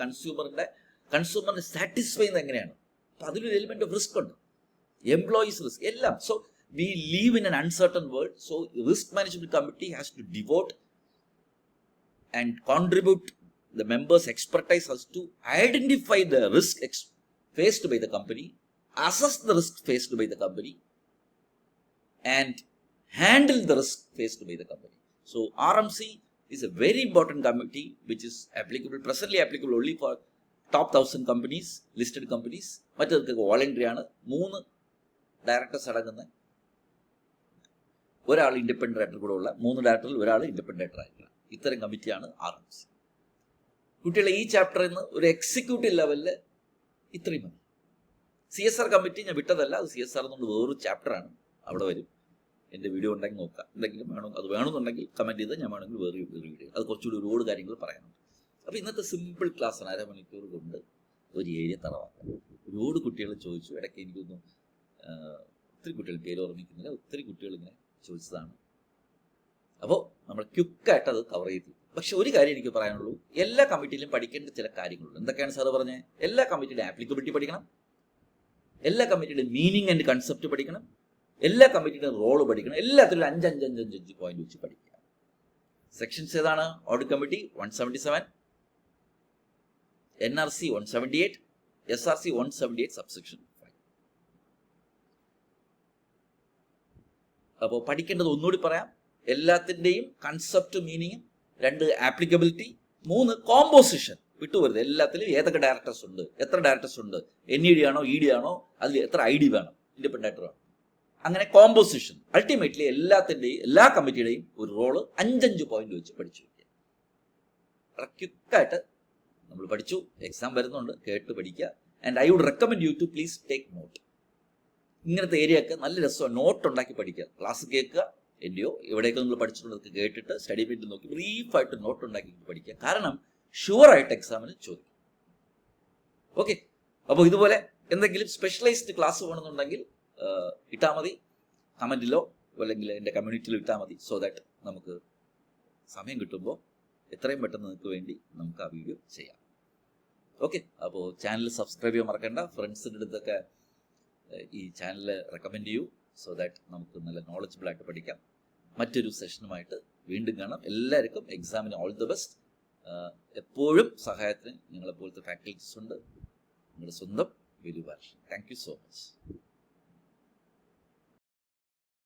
കൺസ്യൂമറിനെ സാറ്റിസ്ഫൈ ചെയ്യുന്നത് എങ്ങനെയാണ്. അപ്പോൾ അതിലൊരു എലിമെന്റ് ഓഫ് റിസ്ക് ഉണ്ട്, എംപ്ലോയീസ് റിസ്ക് എല്ലാം. So we leave in an uncertain world. So risk management committee has to devote and contribute the members' expertise as to identify the risk faced by the company, assess the risk faced by the company, and handle the risk faced by the company. So RMC is a very important committee which is presently applicable only for top 1000 companies, listed companies. മറ്റൊക്കെ voluntary ആണ്. 3 directors അടങ്ങുന്ന ഒരാൾ independent director കൂടെ ഉള്ള 3 ഡയറക്ടറിൽ ഒരാൾ independent director ആയിരിക്കണം. ഇത്തരം കമ്മിറ്റിയാണ് RMC. കുട്ടികളെ ഈ ചാപ്റ്ററിൽ നിന്ന് ഒരു എക്സിക്യൂട്ടീവ് ലെവലിൽ ഇത്രയും മതി. CSR കമ്മിറ്റി ഞാൻ വിട്ടതല്ല, അത് CSR എന്നുകൊണ്ട് വേറൊരു ചാപ്റ്ററാണ്, അവിടെ വരും. എൻ്റെ വീഡിയോ ഉണ്ടെങ്കിൽ നോക്കാം, എന്തെങ്കിലും വേണം, അത് വേണമെന്നുണ്ടെങ്കിൽ കമൻറ്റ് ചെയ്താൽ ഞാൻ വേണമെങ്കിൽ വേറെ വീഡിയോ, അത് കുറച്ചുകൂടി ഒരുപാട് കാര്യങ്ങൾ പറയാനുണ്ട്. അപ്പോൾ ഇന്നത്തെ സിമ്പിൾ ക്ലാസ്സാണ്, 1/2 മണിക്കൂർ കൊണ്ട് ഒരു ഏരിയ തറവാക്കാം. ഒരുപാട് കുട്ടികൾ ചോദിച്ചു, ഇടയ്ക്ക് എനിക്കൊന്നും ഒത്തിരി കുട്ടികൾ പേര് ഓർമ്മിക്കുന്നില്ല, ഒത്തിരി കുട്ടികൾ ഇങ്ങനെ ചോദിച്ചതാണ്. അപ്പോൾ നമ്മൾ ക്വിക്കായിട്ട് അത് കവർ ചെയ്തു. പക്ഷെ ഒരു കാര്യം എനിക്ക് പറയാനുള്ളൂ, എല്ലാ കമ്മിറ്റിയിലും പഠിക്കേണ്ട ചില കാര്യങ്ങളുണ്ട്. എന്തൊക്കെയാണ് സാറ് പറഞ്ഞത്? എല്ലാ കമ്മിറ്റിയുടെ ആപ്ലിക്കബിലിറ്റി പഠിക്കണം, എല്ലാ കമ്മിറ്റിയുടെ മീനിങ് ആൻഡ് കൺസെപ്റ്റ് പഠിക്കണം, എല്ലാ കമ്മിറ്റിയുടെ റോള് പഠിക്കണം, എല്ലാത്തിലും 5 പോയിന്റ് വെച്ച് പഠിക്കുക. സെക്ഷൻസ് ഏതാണ്? Audit committee 177, NRC 178, SRC 178 subsection 5. അപ്പോൾ പഠിക്കേണ്ടത് ഒന്നുകൂടി പറയാം, എല്ലാത്തിൻ്റെയും കൺസെപ്റ്റ്, മീനിങ്, 2 ആപ്ലിക്കബിലിറ്റി, 3 കോമ്പോസിഷൻ. വിട്ടുവരുത്, എല്ലാത്തിലും ഏതൊക്കെ ഡയറക്ടേഴ്സ് ഉണ്ട്, എത്ര ഡയറക്ടേഴ്സ് ഉണ്ട്, NED ആണോ ED ആണോ, അതിൽ എത്ര ID വേണം, ഇൻഡിപെൻഡന്റ് ഡയറക്ടർ വേണം. അങ്ങനെ കോമ്പോസിഷൻ, അൾട്ടിമേറ്റ്ലി എല്ലാ കമ്മിറ്റിയുടെയും ഒരു റോള് 5-5 പോയിന്റ് വെച്ച് പഠിച്ചു വയ്ക്കുക. വളരെ ക്വിക്കായിട്ട് നമ്മൾ പഠിച്ചു. എക്സാം വരുന്നുണ്ട്, കേട്ട് പഠിക്കുക. And I would recommend you to please take note. ഇങ്ങനത്തെ ഏരിയ ഒക്കെ നല്ല രസമാണ്. നോട്ട് ഉണ്ടാക്കി പഠിക്കുക. ക്ലാസ് കേൾക്കുക, എൻ്റെയോ എവിടെയൊക്കെ നിങ്ങൾ പഠിച്ചിട്ടുള്ളതൊക്കെ കേട്ടിട്ട് സ്റ്റഡി മെറ്റീരിയൽ നോക്കി ബ്രീഫായിട്ട് നോട്ട് ഉണ്ടാക്കി പഠിക്കുക. കാരണം ഷുവറായിട്ട് എക്സാമിന് ചോദിക്കും. ഓക്കെ, അപ്പോൾ ഇതുപോലെ എന്തെങ്കിലും സ്പെഷ്യലൈസ്ഡ് ക്ലാസ് വേണമെന്നുണ്ടെങ്കിൽ ഇട്ടാൽ മതി, കമൻറ്റിലോ അല്ലെങ്കിൽ എൻ്റെ കമ്മ്യൂണിറ്റിയിലോ ഇട്ടാൽ മതി. സോ ദാറ്റ് നമുക്ക് സമയം കിട്ടുമ്പോൾ എത്രയും പെട്ടെന്ന് നിങ്ങൾക്ക് വേണ്ടി നമുക്ക് ആ വീഡിയോ ചെയ്യാം. ഓക്കെ, അപ്പോൾ ചാനൽ സബ്സ്ക്രൈബ് ചെയ്യാൻ മറക്കണ്ട. ഫ്രണ്ട്സിൻ്റെ അടുത്തൊക്കെ ഈ ചാനൽ റെക്കമെൻഡ് ചെയ്യൂ. സോ ദാറ്റ് നമുക്ക് നല്ല നോളജബിൾ ആയിട്ട് പഠിക്കാം. മറ്റൊരു സെഷനുമായിട്ട് വീണ്ടും കാണാം. എല്ലാവർക്കും എക്സാമിന് ഓൾ ദി ബെസ്റ്റ്. എപ്പോഴും സഹായത്തിന് നിങ്ങളെപ്പോലത്തെ ഫാക്കൽറ്റീസ് ഉണ്ട്. നിങ്ങളുടെ സ്വന്തം വേലു ഭാഷ. Thank you so much.